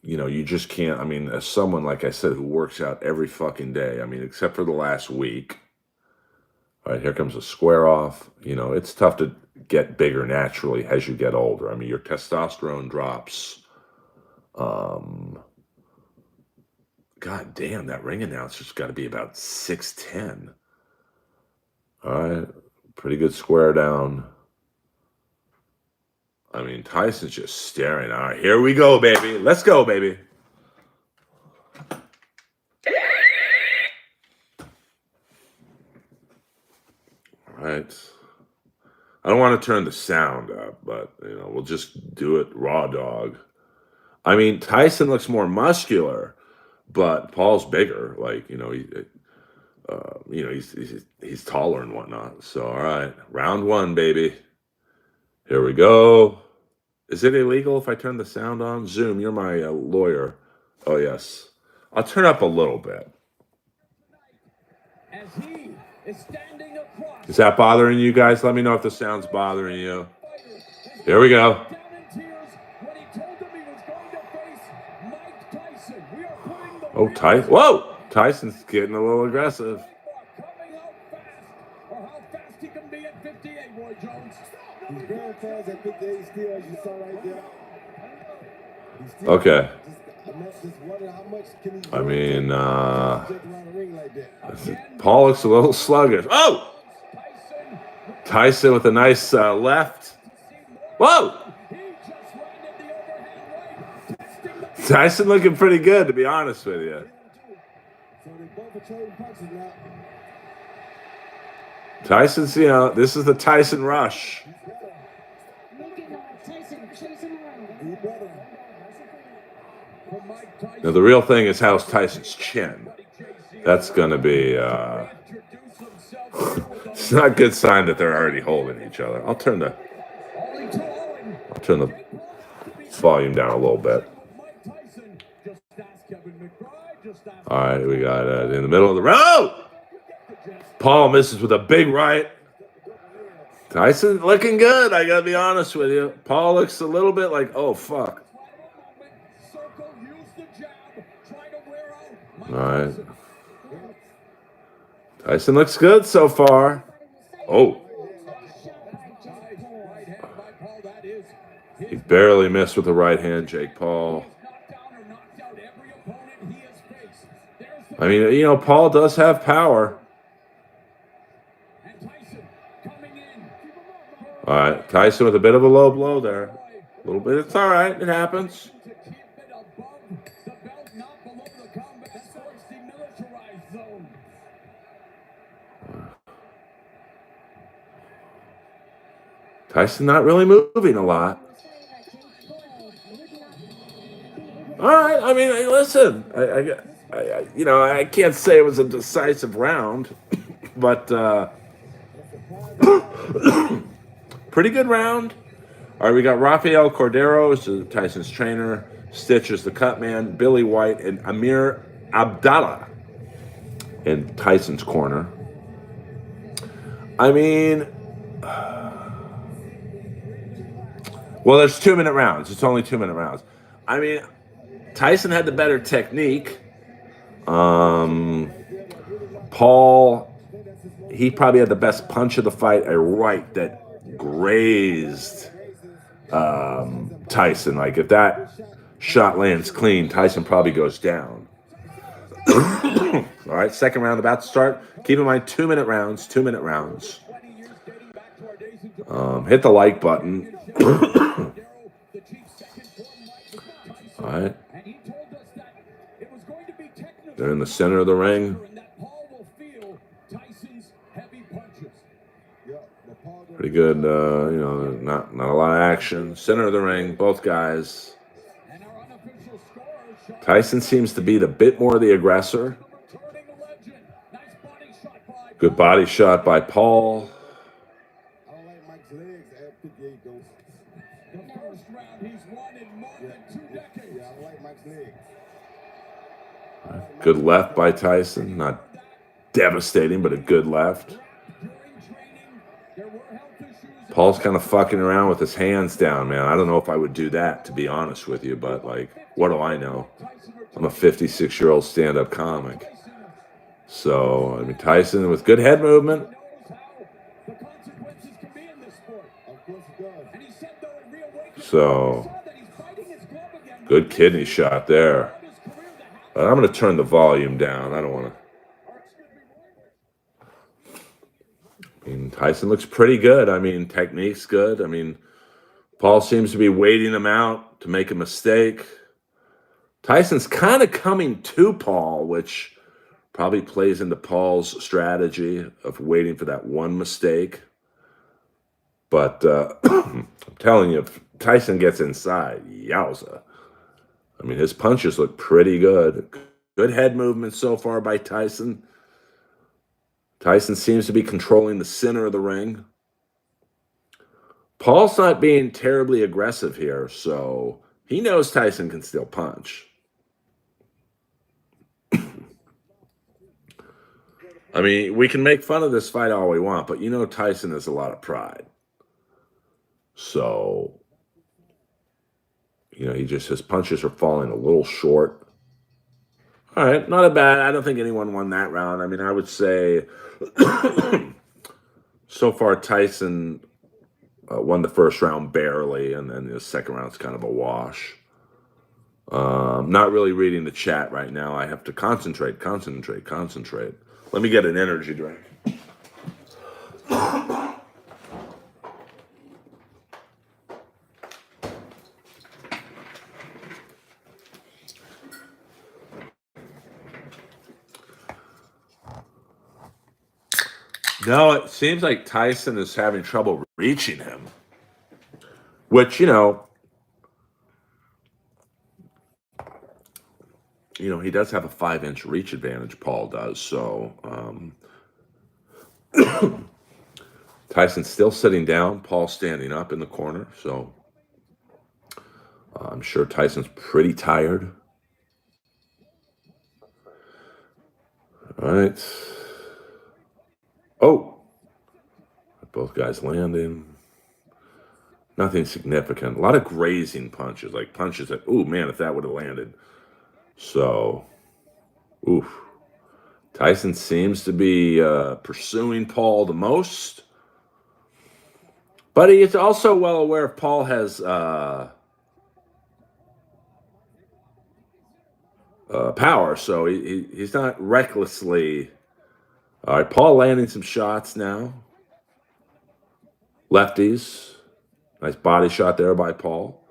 You just can't. I mean, as someone, like I said, who works out every fucking day, I mean, except for the last week. All right, here comes a square off. It's tough to get bigger naturally as you get older. I mean, your testosterone drops. God damn, that ring announcer's got to be about 6'10". All right, pretty good square down. I mean, Tyson's just staring. All right, here we go, baby. Let's go, baby. All right. I don't want to turn the sound up, but, we'll just do it raw dog. I mean, Tyson looks more muscular, but Paul's bigger. Like, he's taller and whatnot. So, all right, round 1, baby. Here we go. Is it illegal if I turn the sound on? Zoom, you're my lawyer. Oh, yes. I'll turn up a little bit. As he is standing across. Is that bothering you guys? Let me know if the sound's bothering you. Here we go. Oh, Tyson. Whoa! Tyson's getting a little aggressive. How fast he can be at 58, Roy Jones. He's very fast at 58 still, as you saw right there. Okay. I mean, Paul looks a little sluggish. Oh! Tyson with a nice left. Whoa! Tyson looking pretty good, to be honest with you. Tyson's, this is the Tyson rush. Now, the real thing is how's Tyson's chin. That's going to be, it's not a good sign that they're already holding each other. I'll turn the volume down a little bit. All right, we got it in the middle of the road. Oh! Paul misses with a big right. Tyson looking good, I got to be honest with you. Paul looks a little bit like, oh, fuck. All right. Tyson looks good so far. Oh. He barely missed with the right hand, Jake Paul. I mean, Paul does have power. All right, Tyson with a bit of a low blow there. A little bit, it's all right. It happens. Tyson not really moving a lot. All right, I mean, listen, I can't say it was a decisive round, but pretty good round. All right, we got Rafael Cordero is Tyson's trainer, Stitch is the cut man, Billy White, and Amir Abdallah in Tyson's corner. I mean, well, there's 2-minute rounds. It's only 2-minute rounds. I mean, Tyson had the better technique. Paul, he probably had the best punch of the fight, a right that grazed Tyson. Like if that shot lands clean, Tyson probably goes down. All right, second round about to start. Keep in mind 2-minute rounds. 2-minute rounds. Hit the like button. All right. They're in the center of the ring. Pretty good, not a lot of action. Center of the ring, both guys. Tyson seems to be the bit more the aggressor. Good body shot by Paul. I don't like Mike's legs at 58 goes. The first round he's won in more than 2 decades. Yeah, I don't like Mike's legs. Good left by Tyson. Not devastating, but a good left. Paul's kind of fucking around with his hands down, man. I don't know if I would do that, to be honest with you, but, like, what do I know? I'm a 56-year-old stand-up comic. So, I mean, Tyson with good head movement. So, good kidney shot there. But I'm going to turn the volume down. I don't want to. I mean, Tyson looks pretty good. I mean, technique's good. I mean, Paul seems to be waiting him out to make a mistake. Tyson's kind of coming to Paul, which probably plays into Paul's strategy of waiting for that one mistake. But I'm telling you, if Tyson gets inside, yowza. I mean, his punches look pretty good. Good head movement so far by Tyson. Tyson seems to be controlling the center of the ring. Paul's not being terribly aggressive here, so he knows Tyson can still punch. I mean, we can make fun of this fight all we want, but you know Tyson has a lot of pride. So, his punches are falling a little short. All right, not a bad. I don't think anyone won that round. I mean, I would say so far Tyson won the first round barely, and then the second round's kind of a wash. Not really reading the chat right now. I have to concentrate. Let me get an energy drink. No, it seems like Tyson is having trouble reaching him, which, he does have a 5-inch reach advantage, Paul does. So Tyson's still sitting down, Paul standing up in the corner. So I'm sure Tyson's pretty tired. All right. Oh, both guys landing. Nothing significant. A lot of grazing punches, like punches that, ooh, man, if that would have landed. So, oof. Tyson seems to be pursuing Paul the most. But he is also well aware Paul has power, so he's not recklessly. All right, Paul landing some shots now. Lefties. Nice body shot there by Paul.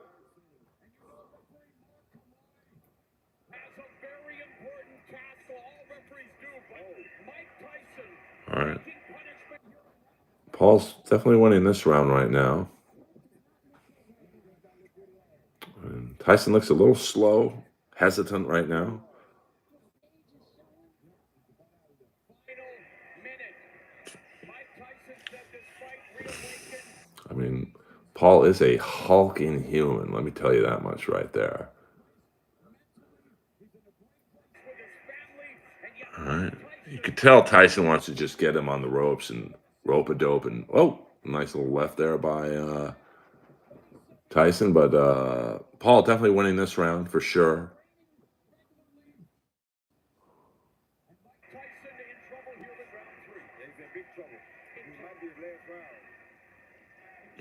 All right. Paul's definitely winning this round right now. And Tyson looks a little slow, hesitant right now. I mean, Paul is a hulking human. Let me tell you that much right there. All right. You could tell Tyson wants to just get him on the ropes and rope-a-dope. And, nice little left there by Tyson. But Paul definitely winning this round for sure.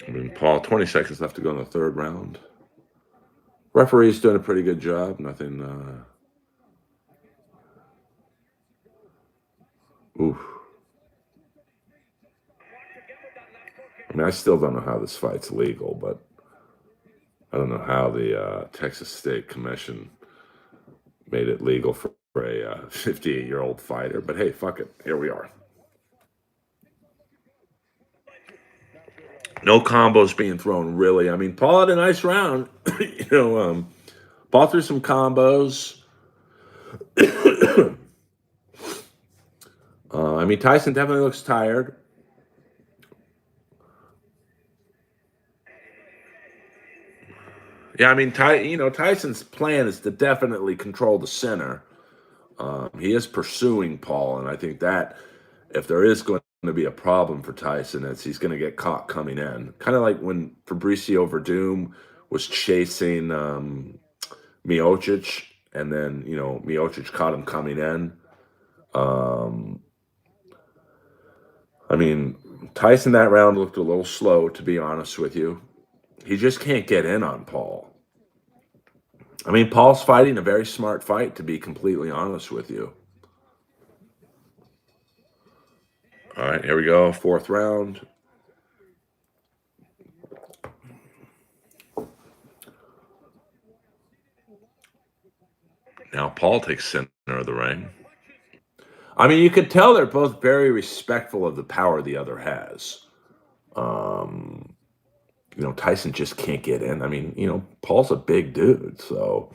I mean, Paul, 20 seconds left to go in the third round. Referee's doing a pretty good job. Nothing. Oof. I mean, I still don't know how this fight's legal, but I don't know how the Texas State Commission made it legal for a 58-year-old fighter. But hey, fuck it. Here we are. No combos being thrown, really. I mean, Paul had a nice round. Paul threw some combos. I mean, Tyson definitely looks tired. Yeah, I mean, Tyson's plan is to definitely control the center. He is pursuing Paul, and I think that if there is going to be a problem for Tyson, it's he's going to get caught coming in. Kind of like when Fabricio Verdum was chasing Miocic, and then Miocic caught him coming in. I mean, Tyson that round looked a little slow, to be honest with you. He just can't get in on Paul. I mean, Paul's fighting a very smart fight, to be completely honest with you. All right, here we go. Fourth round. Now Paul takes center of the ring. I mean, you could tell they're both very respectful of the power the other has. Tyson just can't get in. I mean, Paul's a big dude, so.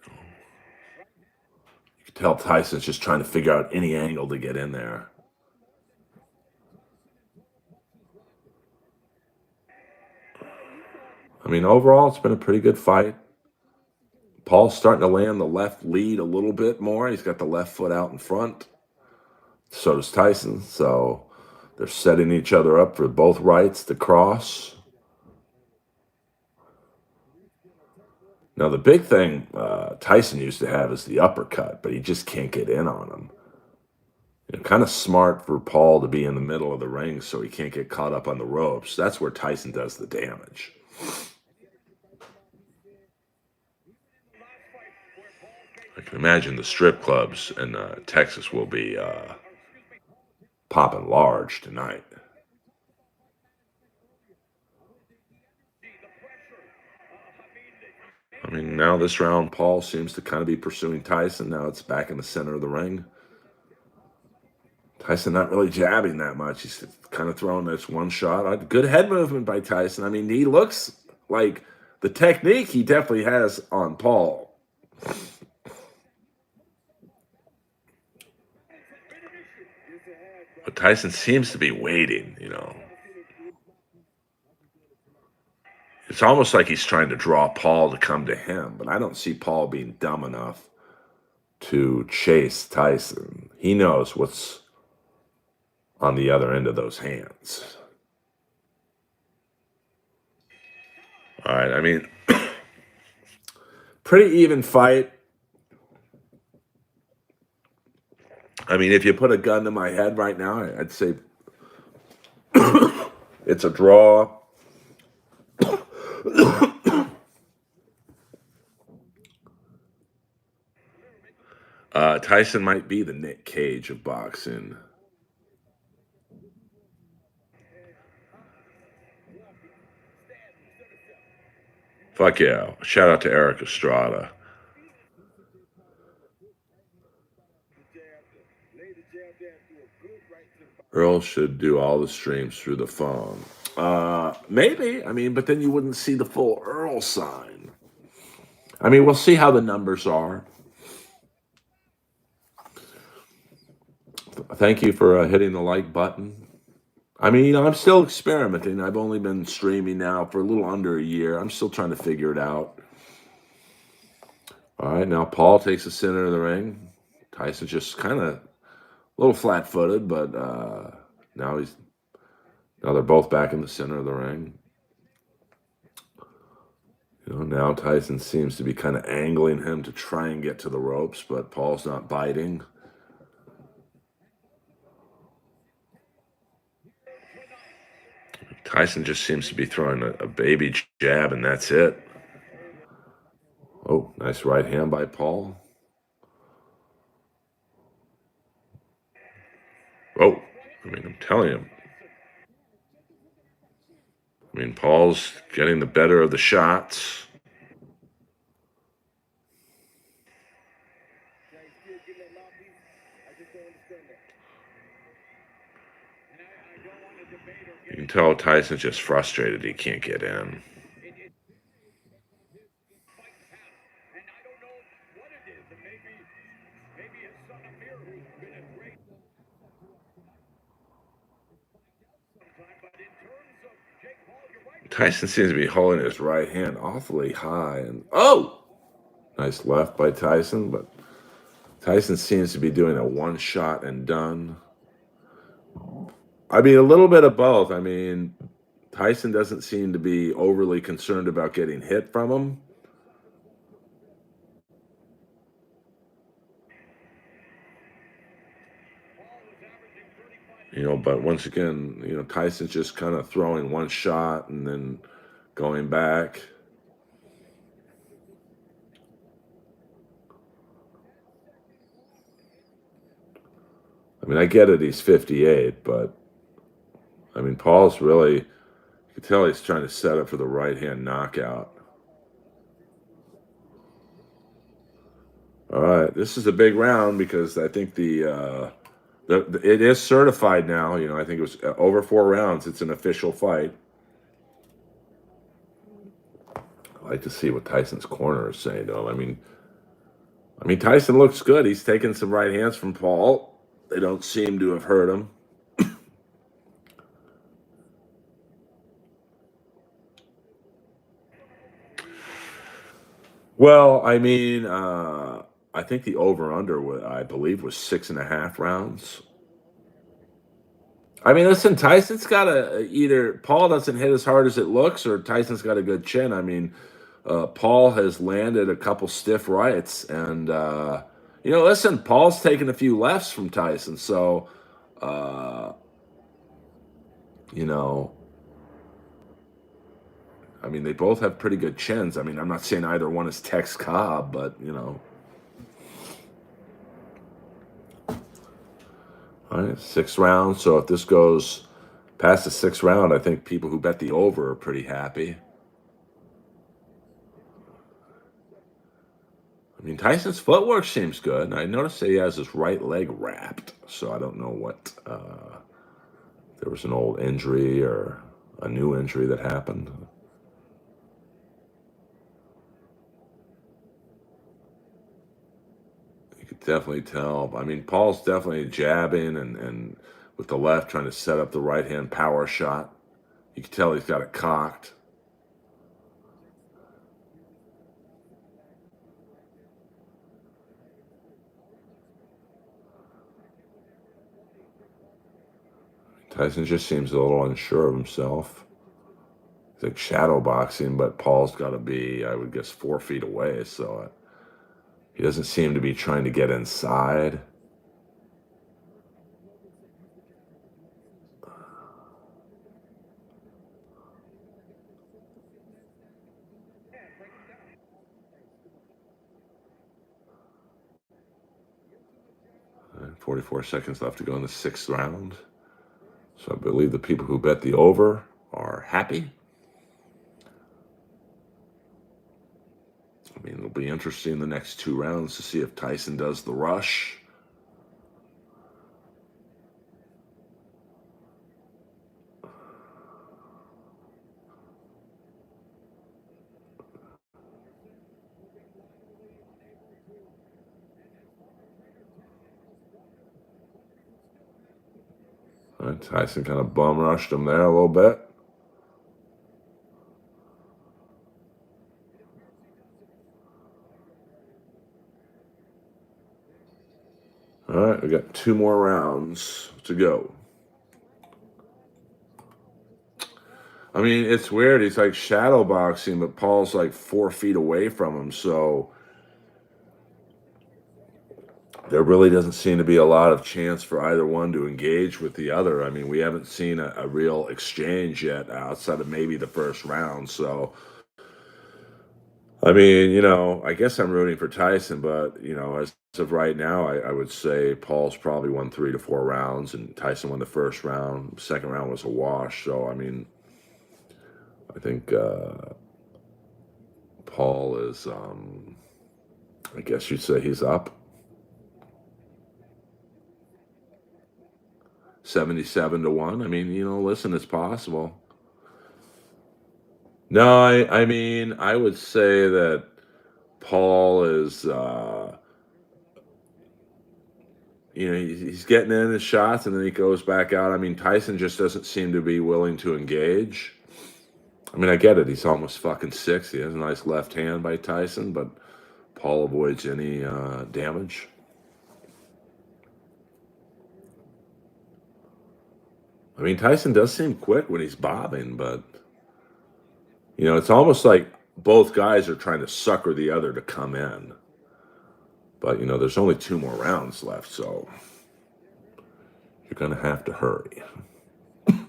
You can tell Tyson's just trying to figure out any angle to get in there. I mean, overall, it's been a pretty good fight. Paul's starting to land the left lead a little bit more. He's got the left foot out in front. So does Tyson. So they're setting each other up for both rights to cross. Now, the big thing Tyson used to have is the uppercut, but he just can't get in on him. Kind of smart for Paul to be in the middle of the ring so he can't get caught up on the ropes. That's where Tyson does the damage. I can imagine the strip clubs in Texas will be popping large tonight. I mean, now this round, Paul seems to kind of be pursuing Tyson. Now it's back in the center of the ring. Tyson not really jabbing that much. He's kind of throwing this one shot. Good head movement by Tyson. I mean, he looks like the technique he definitely has on Paul. But Tyson seems to be waiting, It's almost like he's trying to draw Paul to come to him, but I don't see Paul being dumb enough to chase Tyson. He knows what's on the other end of those hands. All right, I mean, pretty even fight. I mean, if you put a gun to my head right now, I'd say it's a draw. Tyson might be the Nick Cage of boxing. Fuck yeah. Shout out to Eric Estrada. Earl should do all the streams through the phone. Maybe. I mean, but then you wouldn't see the full Earl sign. I mean, we'll see how the numbers are. Thank you for hitting the like button. I mean, I'm still experimenting. I've only been streaming now for a little under a year. I'm still trying to figure it out. All right, now Paul takes the center of the ring. Tyson's just kind of a little flat-footed, but now they're both back in the center of the ring. Now Tyson seems to be kind of angling him to try and get to the ropes, but Paul's not biting. Tyson just seems to be throwing a baby jab, and that's it. Oh, nice right hand by Paul. Oh, I mean, I'm telling you. I mean, Paul's getting the better of the shots. You can tell Tyson's just frustrated he can't get in. Tyson seems to be holding his right hand awfully high. And oh, nice left by Tyson, but Tyson seems to be doing a one shot and done. I mean, a little bit of both. I mean, Tyson doesn't seem to be overly concerned about getting hit from him. But once again, Tyson's just kind of throwing one shot and then going back. I mean, I get it, he's 58, but I mean, Paul's really, you can tell he's trying to set up for the right hand knockout. All right, this is a big round because I think it is certified now. I think it was over 4 rounds. It's an official fight. I like to see what Tyson's corner is saying to him. I mean, Tyson looks good. He's taking some right hands from Paul. They don't seem to have hurt him. Well, I mean, I think the over/under, I believe, was 6.5 rounds. I mean, listen, Tyson's got either Paul doesn't hit as hard as it looks, or Tyson's got a good chin. I mean, Paul has landed a couple stiff rights, and listen, Paul's taken a few lefts from Tyson, so uh, you know, I mean, they both have pretty good chins. I mean, I'm not saying either one is Tex Cobb, but all right, 6 rounds. So if this goes past the 6th round, I think people who bet the over are pretty happy. I mean, Tyson's footwork seems good. I noticed that he has his right leg wrapped, so I don't know what there was an old injury or a new injury that happened. You could definitely tell. I mean, Paul's definitely jabbing and with the left trying to set up the right hand power shot. You can tell he's got it cocked. Tyson just seems a little unsure of himself. It's like shadow boxing, but Paul's got to be, I would guess, 4 feet away. So he doesn't seem to be trying to get inside. And 44 seconds left to go in the 6th round. So I believe the people who bet the over are happy. I mean, it'll be interesting the next 2 rounds to see if Tyson does the rush. Tyson kind of bum rushed him there a little bit. All right, we got 2 more rounds to go. I mean, it's weird. He's like shadow boxing, but Paul's like 4 feet away from him. So there really doesn't seem to be a lot of chance for either one to engage with the other. I mean, we haven't seen a real exchange yet outside of maybe the first round. So, I mean, I guess I'm rooting for Tyson, but, as of right now, I would say Paul's probably won 3 to 4 rounds, and Tyson won the first round. Second round was a wash. So, I mean, I think Paul is, I guess you'd say he's up 77 to 1. I mean, listen, it's possible. No, I mean, I would say that Paul is, he's getting in his shots and then he goes back out. I mean, Tyson just doesn't seem to be willing to engage. I mean, I get it. He's almost fucking 60. He has a nice left hand by Tyson, but Paul avoids any damage. I mean, Tyson does seem quick when he's bobbing, but, it's almost like both guys are trying to sucker the other to come in. But, there's only 2 more rounds left, so you're going to have to hurry. You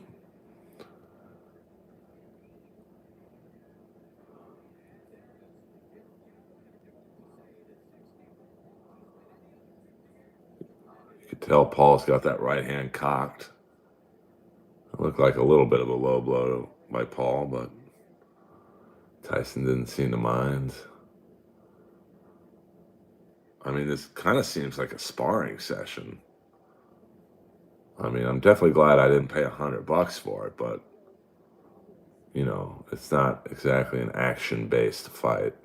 could tell Paul's got that right hand cocked. It looked like a little bit of a low blow by Paul, but Tyson didn't seem to mind. I mean, this kind of seems like a sparring session. I mean, I'm definitely glad I didn't pay $100 for it, but, it's not exactly an action-based fight.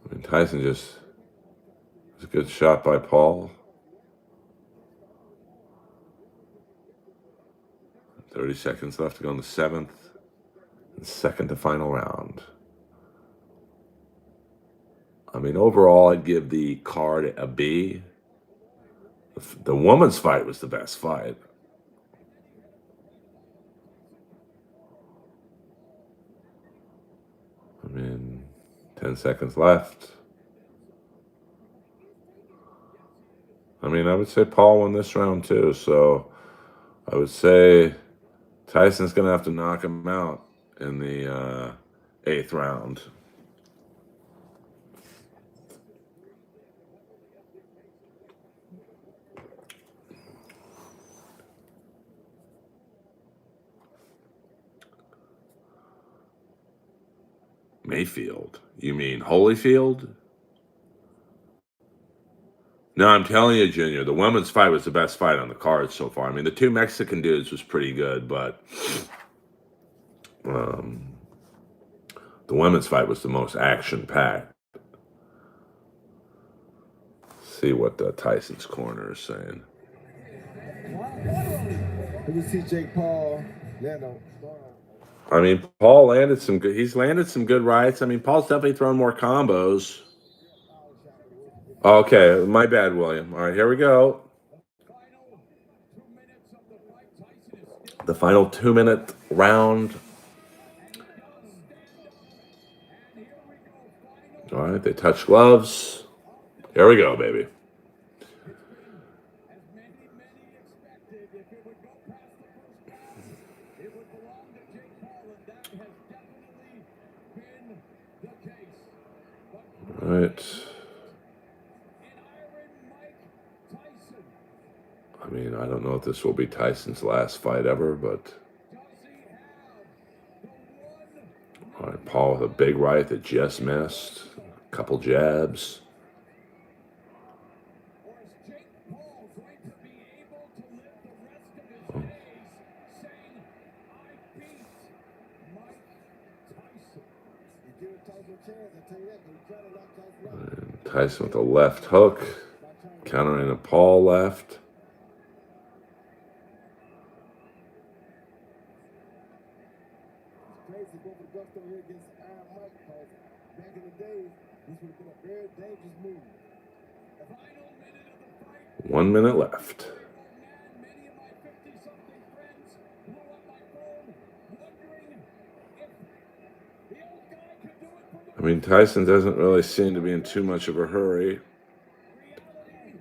I mean, Tyson just was a good shot by Paul. 30 seconds left to go in the 7th and second to final round. I mean, overall, I'd give the card a B. The woman's fight was the best fight. I mean, 10 seconds left. I mean, I would say Paul won this round too. So I would say Tyson's going to have to knock him out in the 8th round. Mayfield. You mean Holyfield? No, I'm telling you, Junior, the women's fight was the best fight on the card so far. I mean, the 2 Mexican dudes was pretty good, but the women's fight was the most action-packed. See what Tyson's corner is saying. You see Jake Paul, I mean, Paul landed some good. He's landed some good rights. I mean, Paul's definitely thrown more combos. Okay, my bad, William. All right, here we go. The final 2-minute round. All right, they touch gloves. Here we go, baby. All right. I mean, I don't know if this will be Tyson's last fight ever, but all right, Paul with a big right that just missed. A couple jabs. Oh. And Tyson with a left hook, countering a Paul left. Back in the day, this would have been a very dangerous move. 1 minute left. I mean, Tyson doesn't really seem to be in too much of a hurry. Reality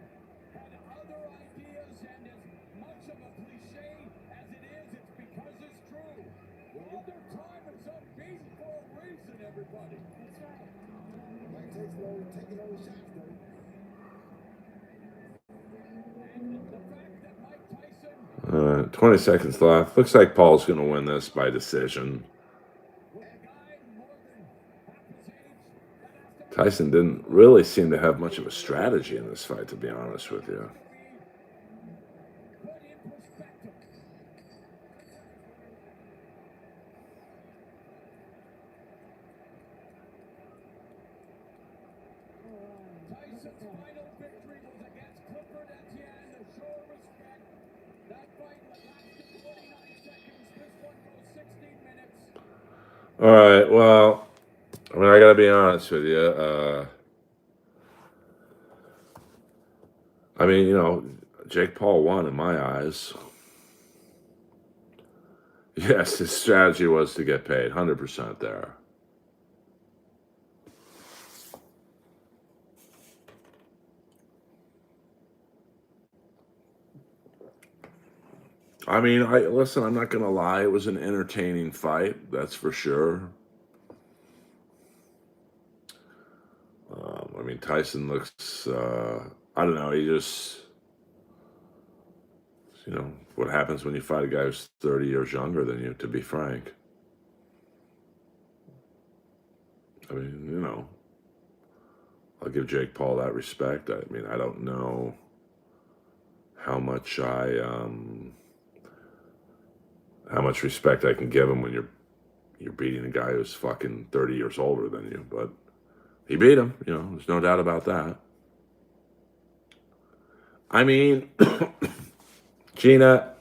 had other ideas, and as much of a cliche as it is, it's because it's true. All their time is up beaten for a reason, everybody. That's right. Mike takes low, taking all the shots, though. And the fact that Mike Tyson 20 seconds left. Looks like Paul's going to win this by decision. with a guy more than half his age, that has to Tyson didn't really seem to have much of a strategy in this fight, to be honest with you. be put in perspective. Tyson's final victory was against Clifford Etienne, the show of respect. That fight lasted 29 seconds. This one goes 16 minutes. All right, well, I mean, I got to be honest with you. I mean, you know, Jake Paul won in my eyes. Yes, his strategy was to get paid, 100% there. I mean, listen, I'm not going to lie. It was an entertaining fight, that's for sure. I mean, Tyson looks, I don't know, he just, you know, what happens when you fight a guy who's 30 years younger than you, to be frank. I mean, you know, I'll give Jake Paul that respect. I mean, I don't know how much how much respect I can give him when you're beating a guy who's fucking 30 years older than you, but he beat him, you know, there's no doubt about that. I mean, Gina,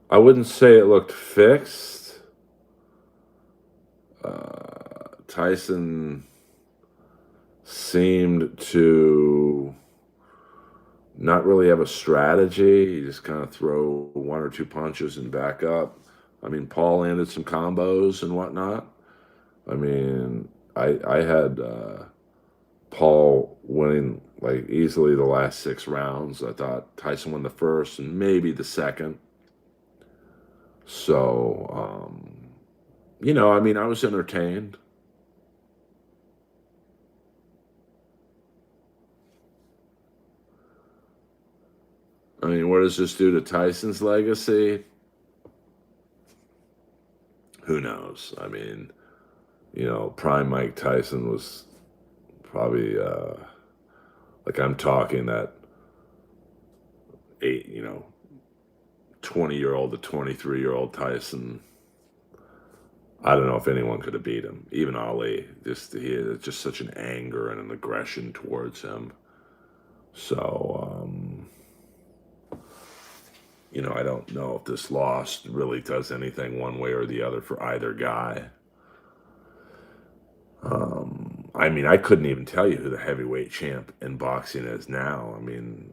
I wouldn't say it looked fixed. Tyson seemed to not really have a strategy. He just kind of throw one or two punches and back up. I mean, Paul landed some combos and whatnot. I mean, I had Paul winning like easily the last 6 rounds. I thought Tyson won the first and maybe the second. So, you know, I mean, I was entertained. I mean, what does this do to Tyson's legacy? Who knows? I mean, you know, prime Mike Tyson was probably, like I'm talking that 20-year-old to 23-year-old Tyson. I don't know if anyone could have beat him, even Ali. He had just such an anger and an aggression towards him. So, you know, I don't know if this loss really does anything one way or the other for either guy. I mean, I couldn't even tell you who the heavyweight champ in boxing is now. I mean,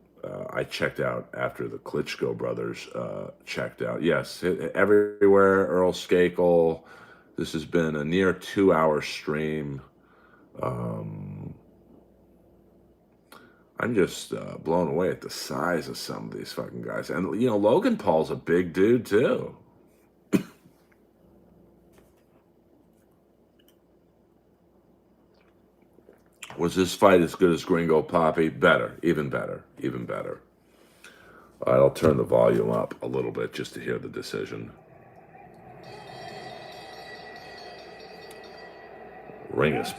I checked out after the Klitschko brothers checked out. Yes, everywhere, Earl Skakel. This has been a near 2-hour stream. I'm just blown away at the size of some of these fucking guys. And, you know, Logan Paul's a big dude, too. Was this fight as good as Gringo Poppy? Better. Even better. Even better. All right, I'll turn the volume up a little bit just to hear the decision. Ring is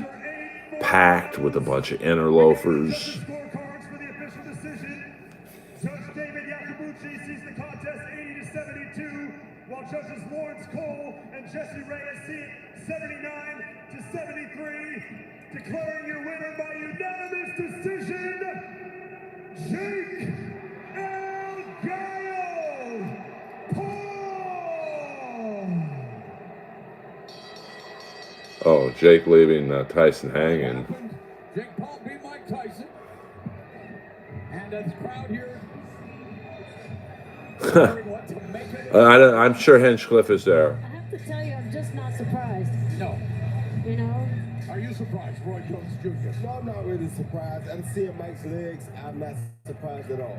packed with a bunch of interlopers. Scorecards for the official decision. Judge David Yakubuchi sees the contest 80-72, while judges Lawrence Cole and Jesse Reyes see it 79-73. Declaring your winner by unanimous decision, Jake Earl Paul. Oh, Jake leaving Tyson hanging. Jake Paul beat Mike Tyson. And the crowd here wondering what to make of it. I'm sure Hinchcliffe is there. I have to tell you, I'm just not surprised. No. You know, Are Are you surprised, Roy Jones Jr.? No, I'm not really surprised. I'm seeing Mike's legs. I'm not surprised at all.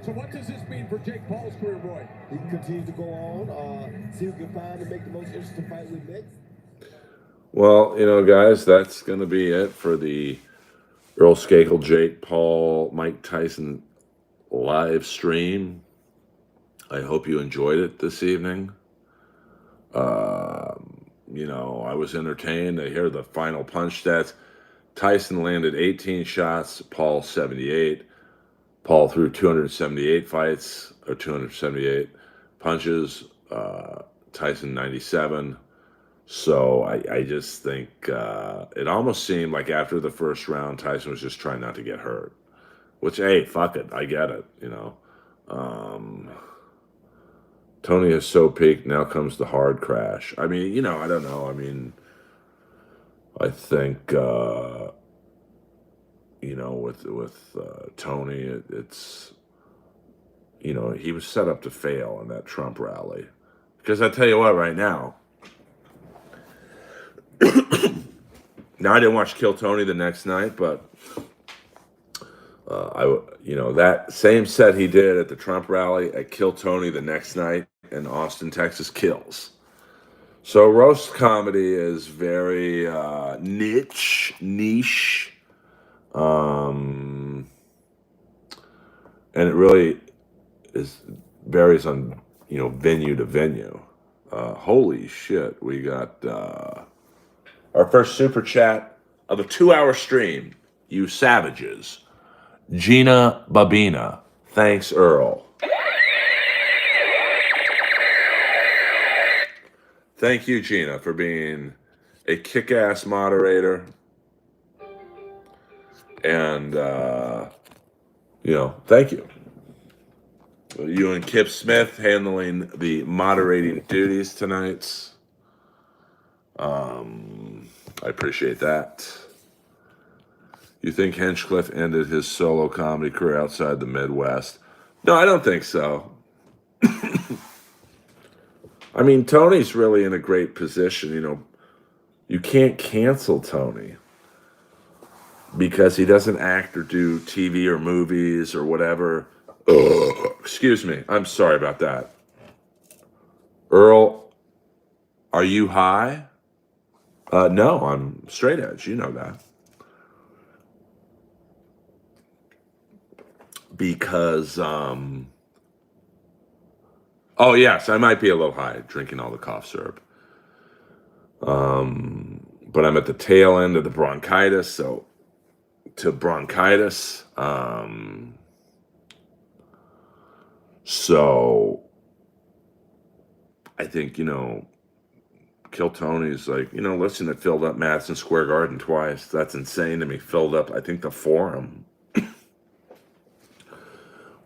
So what does this mean for Jake Paul's career, Roy? He can continue to go on, see who can find to make the most interesting fight with next. Well, guys, that's going to be it for the Earl Skakel, Jake Paul, Mike Tyson live stream. I hope you enjoyed it this evening. I was entertained. I hear the final punch stats. Tyson landed 18 shots, Paul 78. Paul threw 278 fights, or 278 punches. Tyson 97. So I just think it almost seemed like after the first round, Tyson was just trying not to get hurt. Which, hey, fuck it. I get it, Tony is so peaked, now comes the hard crash. I mean, I don't know. I mean, I think, with Tony, it's, he was set up to fail in that Trump rally. Because I tell you what, right now, now I didn't watch Kill Tony the next night, but that same set he did at the Trump rally at Kill Tony the next night in Austin, Texas, kills. So roast comedy is very niche, and it really varies on venue to venue. Holy shit, we got our first super chat of a 2-hour stream. You savages. Gina Babina. Thanks, Earl. Thank you, Gina, for being a kick-ass moderator. And, thank you. You and Kip Smith handling the moderating duties tonight. I appreciate that. You think Hinchcliffe ended his solo comedy career outside the Midwest? No, I don't think so. I mean, Tony's really in a great position. You can't cancel Tony because he doesn't act or do TV or movies or whatever. Excuse me. I'm sorry about that. Earl, are you high? No, I'm straight edge. You know that. Because, oh yes, I might be a little high drinking all the cough syrup. But I'm at the tail end of the bronchitis, so to bronchitis. So I think, Kill Tony's like, listen, it filled up Madison Square Garden twice. That's insane to me. Filled up, I think, the Forum,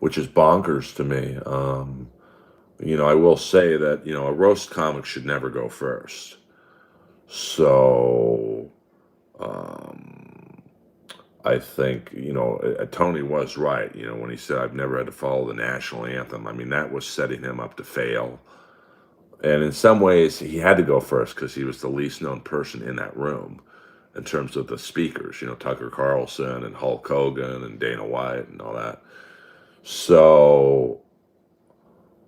which is bonkers to me. I will say that, a roast comic should never go first. So, I think, Tony was right, when he said, I've never had to follow the national anthem. I mean, that was setting him up to fail. And in some ways, he had to go first because he was the least known person in that room in terms of the speakers, Tucker Carlson and Hulk Hogan and Dana White and all that. So,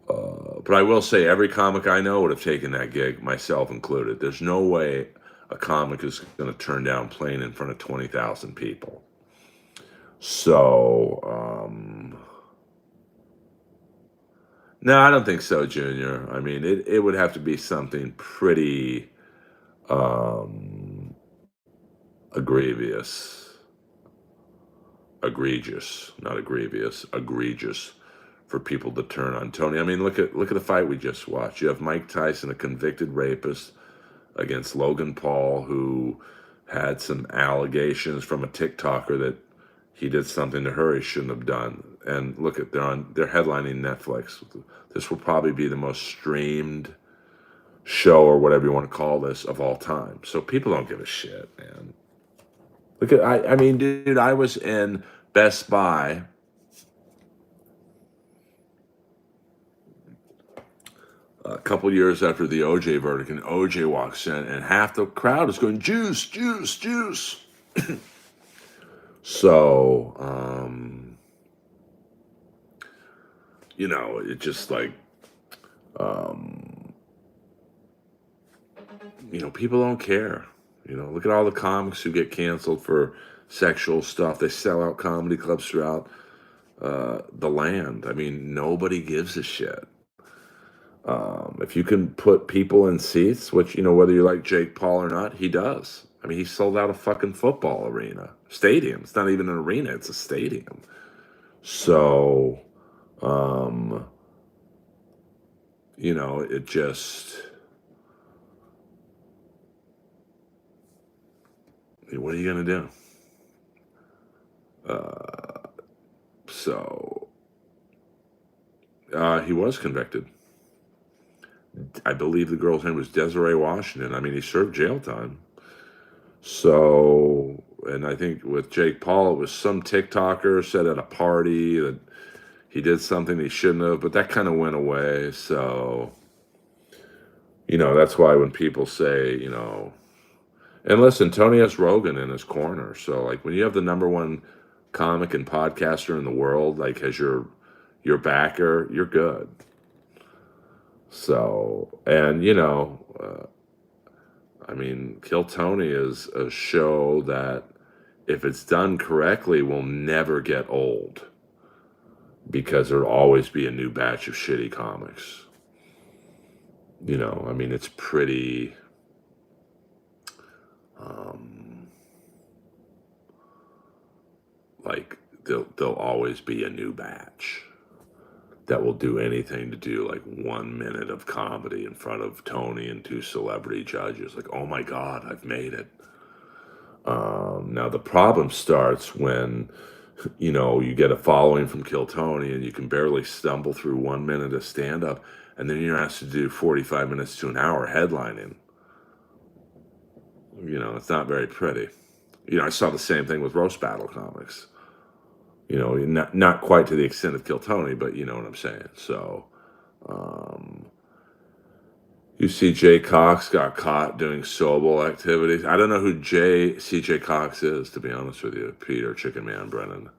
but I will say every comic I know would have taken that gig, myself included. There's no way a comic is going to turn down playing in front of 20,000 people. So, no, I don't think so, Junior. I mean, it would have to be something pretty egregious, not egregious for people to turn on Tony. I mean, look at the fight we just watched. You have Mike Tyson, a convicted rapist, against Logan Paul, who had some allegations from a TikToker that he did something to her he shouldn't have done. And look at they're headlining Netflix. This will probably be the most streamed show or whatever you want to call this of all time. So people don't give a shit, man. Look at I mean, dude, I was in Best Buy. a couple years after the OJ verdict, and OJ walks in, and half the crowd is going, juice, juice, juice. So, you know, it just like, you know, people don't care. You know, look at all the comics who get canceled for sexual stuff. They sell out comedy clubs throughout the land. I mean, nobody gives a shit. If you can put people in seats, which, you know, whether you like Jake Paul or not, he does. I mean, he sold out a fucking football arena, stadium. It's not even an arena, it's a stadium. So, you know, it just, what are you going to do? So, he was convicted. I believe the girl's name was Desiree Washington. I mean, he served jail time. So, and I think with Jake Paul, it was some TikToker said at a party that he did something he shouldn't have, but that kind of went away. So, you know, that's why when people say, you know, and listen, Tony has Rogan in his corner. So, like, when you have the number one comic and podcaster in the world, like, as your backer, you're good. So, and, you know, I mean, Kill Tony is a show that, if it's done correctly, will never get old, because there'll always be a new batch of shitty comics. You know, I mean, it's pretty, like, there'll always be a new batch that will do anything to do like 1 minute of comedy in front of Tony and two celebrity judges. Like, oh my God, I've made it. Now the problem starts when, you know, you get a following from Kill Tony and you can barely stumble through 1 minute of stand-up, and then you're asked to do 45 minutes to an hour headlining. You know, it's not very pretty. You know, I saw the same thing with roast battle comics. You know, not quite to the extent of Kill Tony, but you know what I'm saying. So, you see Jay Cox got caught doing Sobel activities. I don't know who C.J. Cox is, to be honest with you, Peter Chicken Man Brennan.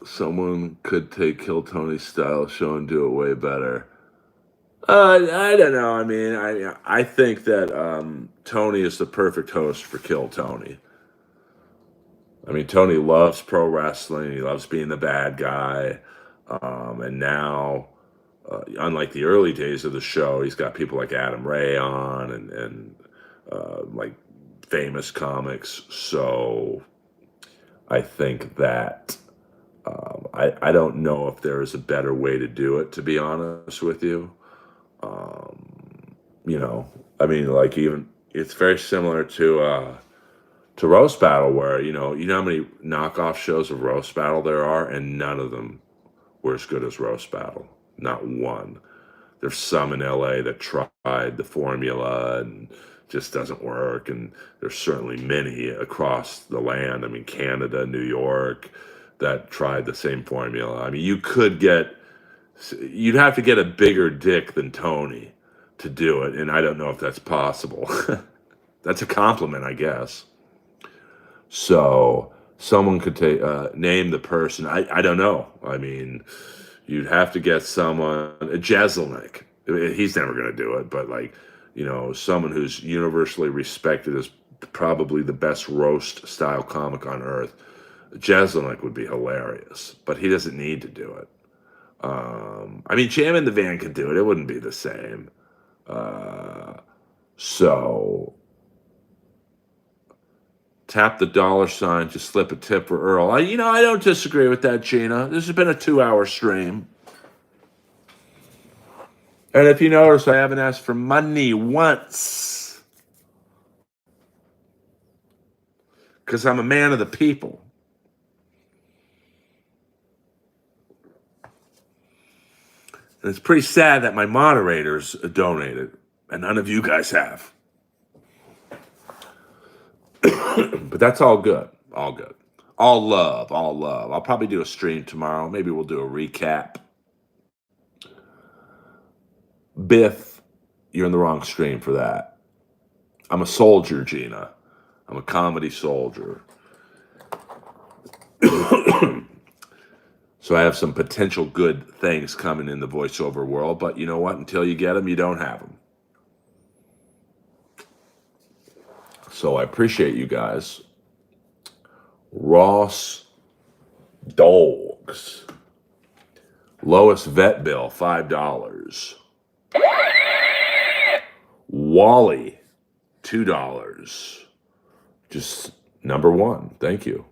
Someone could take Kill Tony's style show and do it way better. I don't know. I mean, I think that Tony is the perfect host for Kill Tony. I mean, Tony loves pro wrestling. He loves being the bad guy. And now, unlike the early days of the show, he's got people like Adam Ray on and like famous comics. So I think that I don't know if there is a better way to do it, to be honest with you. You know, I mean, like, even it's very similar to Roast Battle, where you know how many knockoff shows of Roast Battle there are, and none of them were as good as Roast Battle. Not one. There's some in LA that tried the formula and just doesn't work, and there's certainly many across the land. I mean, Canada, New York, that tried the same formula. I mean, you'd have to get a bigger dick than Tony to do it, and I don't know if that's possible. That's a compliment, I guess. So someone could name the person. I don't know. I mean, you'd have to get someone, a Jeselnik. He's never going to do it, but like, you know, someone who's universally respected as probably the best roast style comic on earth. Jeselnik would be hilarious, but he doesn't need to do it. I mean, Jam in the Van could do it. It wouldn't be the same. So tap the $sign to slip a tip for Earl. I don't disagree with that, Gina. This has been a 2-hour stream. And if you notice, I haven't asked for money once. Because I'm a man of the people. And it's pretty sad that my moderators donated, and none of you guys have. But that's all good. All good. All love, all love. I'll probably do a stream tomorrow. Maybe we'll do a recap. Biff, you're in the wrong stream for that. I'm a soldier, Gina. I'm a comedy soldier. So I have some potential good things coming in the voiceover world, but you know what? Until you get them, you don't have them. So I appreciate you guys. Ross Dogs. Lowest vet bill, $5. Wally, $2. Just number one. Thank you.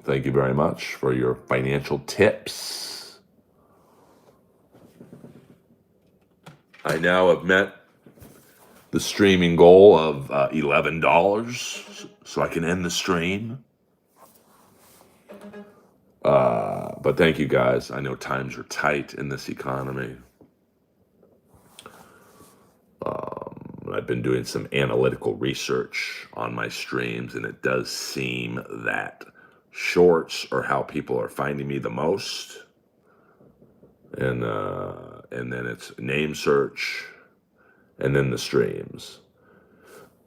Thank you very much for your financial tips. I now have met the streaming goal of $11, so I can end the stream. But thank you guys. I know times are tight in this economy. I've been doing some analytical research on my streams, and it does seem that shorts are how people are finding me the most. And then it's name search, and then the streams.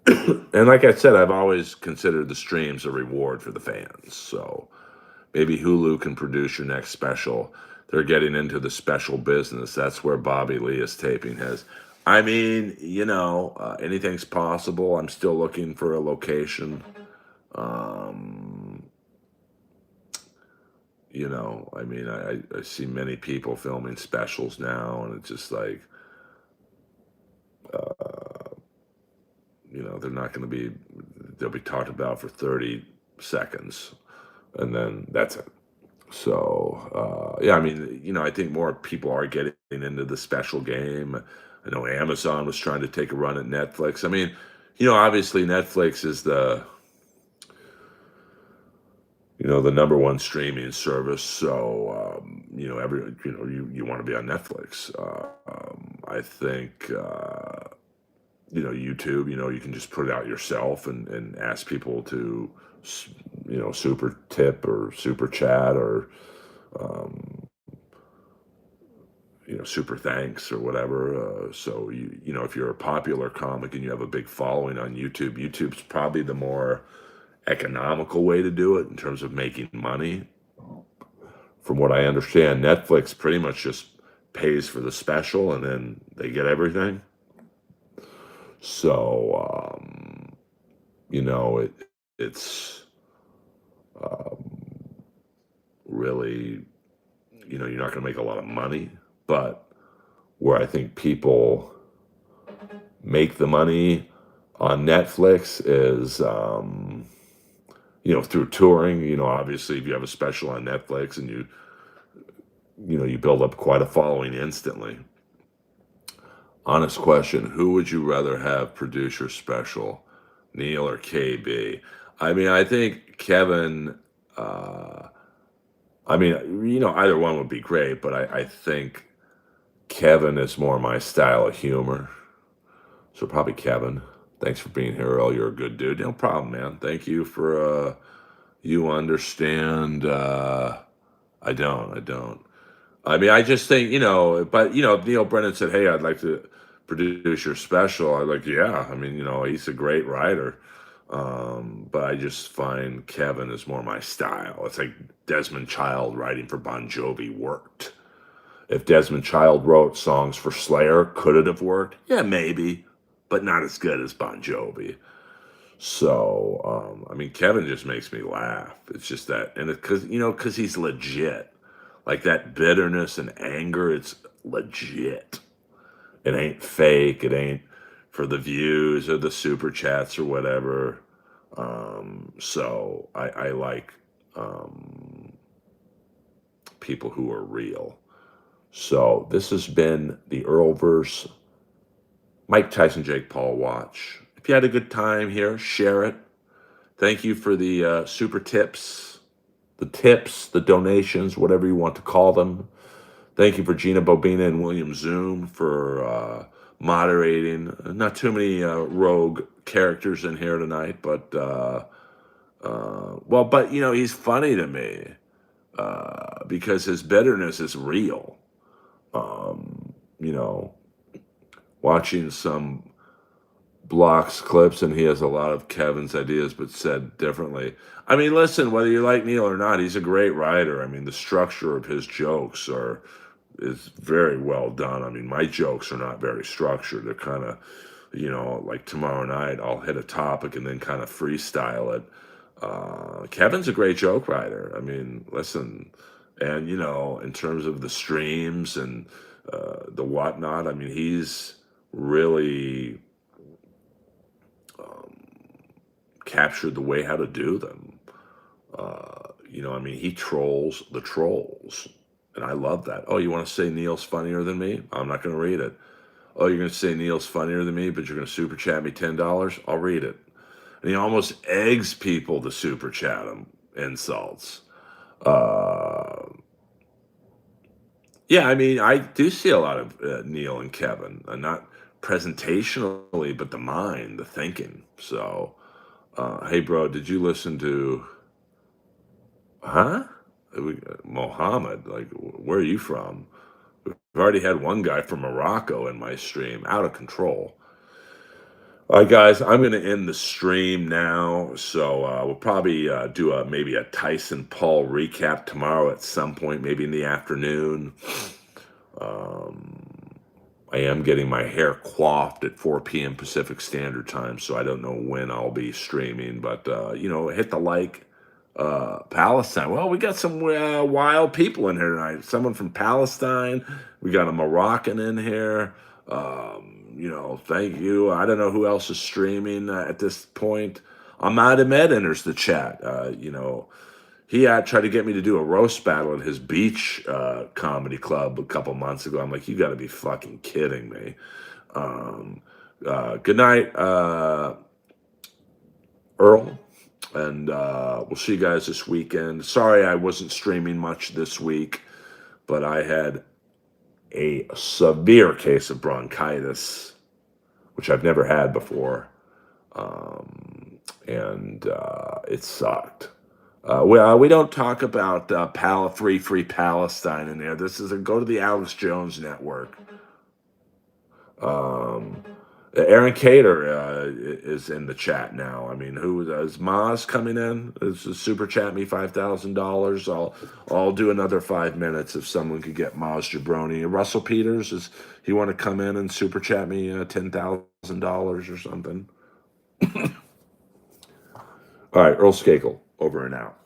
And like I said, I've always considered the streams a reward for the fans. So maybe Hulu can produce your next special. They're getting into the special business. That's where Bobby Lee is taping his. I mean, anything's possible. I'm still looking for a location. I see many people filming specials now, and it's just like, they're not going to be, they'll be talked about for 30 seconds, and then that's it. So, I think more people are getting into the special game. I know Amazon was trying to take a run at Netflix. I mean, obviously Netflix is the number one streaming service. So, you want to be on Netflix. I think, YouTube, you can just put it out yourself and ask people to, super tip or super chat or, super thanks or whatever. So, if you're a popular comic and you have a big following on YouTube, YouTube's probably the more economical way to do it in terms of making money. From what I understand, Netflix pretty much just pays for the special and then they get everything. So, it's really, you're not going to make a lot of money, but where I think people make the money on Netflix is, through touring. Obviously if you have a special on Netflix and you build up quite a following instantly. Honest question, who would you rather have produce your special, Neil or KB? I mean, I think Kevin, either one would be great, but I think Kevin is more my style of humor. So probably Kevin. Thanks for being here, Earl. You're a good dude. No problem, man. Thank you for, you understand. I don't. I mean, I just think, Neil Brennan said, hey, I'd like to produce your special. I'm like, yeah, I mean, he's a great writer. But I just find Kevin is more my style. It's like Desmond Child writing for Bon Jovi worked. If Desmond Child wrote songs for Slayer, could it have worked? Yeah, maybe, but not as good as Bon Jovi. So, Kevin just makes me laugh. It's just that, and because he's legit. Like that bitterness and anger, it's legit. It ain't fake. It ain't for the views or the super chats or whatever. So I like people who are real. So this has been the Earlverse Mike Tyson, Jake Paul watch. If you had a good time here, share it. Thank you for the super tips. The tips, the donations, whatever you want to call them. Thank you for Gina Bobina and William Zoom for moderating. Not too many rogue characters in here tonight, but well, but he's funny to me because his bitterness is real. You know, watching some blocks clips, and he has a lot of Kevin's ideas, but said differently. I mean, listen, whether you like Neil or not, he's a great writer. I mean, the structure of his jokes is very well done. I mean, my jokes are not very structured. They're kind of, like tomorrow night, I'll hit a topic and then kind of freestyle it. Kevin's a great joke writer. I mean, listen, and in terms of the streams and the whatnot, I mean, he's really captured the way how to do them. I mean, he trolls the trolls, and I love that. Oh, you want to say Neil's funnier than me? I'm not going to read it. Oh, you're going to say Neil's funnier than me, but you're going to super chat me $10? I'll read it. And he almost eggs people to super chat him insults. Yeah, I mean, I do see a lot of Neil and Kevin, not presentationally, but the mind, the thinking. So, hey, bro, did you listen to, huh? Mohammed, like, where are you from? We've already had one guy from Morocco in my stream, out of control. All right, guys, I'm going to end the stream now. So we'll probably do maybe a Tyson Paul recap tomorrow at some point, maybe in the afternoon. I am getting my hair coiffed at 4 p.m. Pacific Standard Time, so I don't know when I'll be streaming. But, hit the like. Palestine. Well, we got some wild people in here tonight. Someone from Palestine. We got a Moroccan in here. Thank you. I don't know who else is streaming at this point. Ahmad Ahmed enters the chat. He tried to get me to do a roast battle at his beach comedy club a couple months ago. I'm like, you got to be fucking kidding me. Good night, Earl. And we'll see you guys this weekend. Sorry I wasn't streaming much this week, but I had a severe case of bronchitis, which I've never had before. And it sucked. We don't talk about Free Palestine in there. This is go to the Alex Jones Network. Aaron Cater is in the chat now. I mean, who is Maz coming in? Is super chat me $5,000? I'll do another 5 minutes if someone could get Maz Jabroni. Russell Peters, is he want to come in and super chat me $10,000 or something? All right, Earl Skakel, over and out.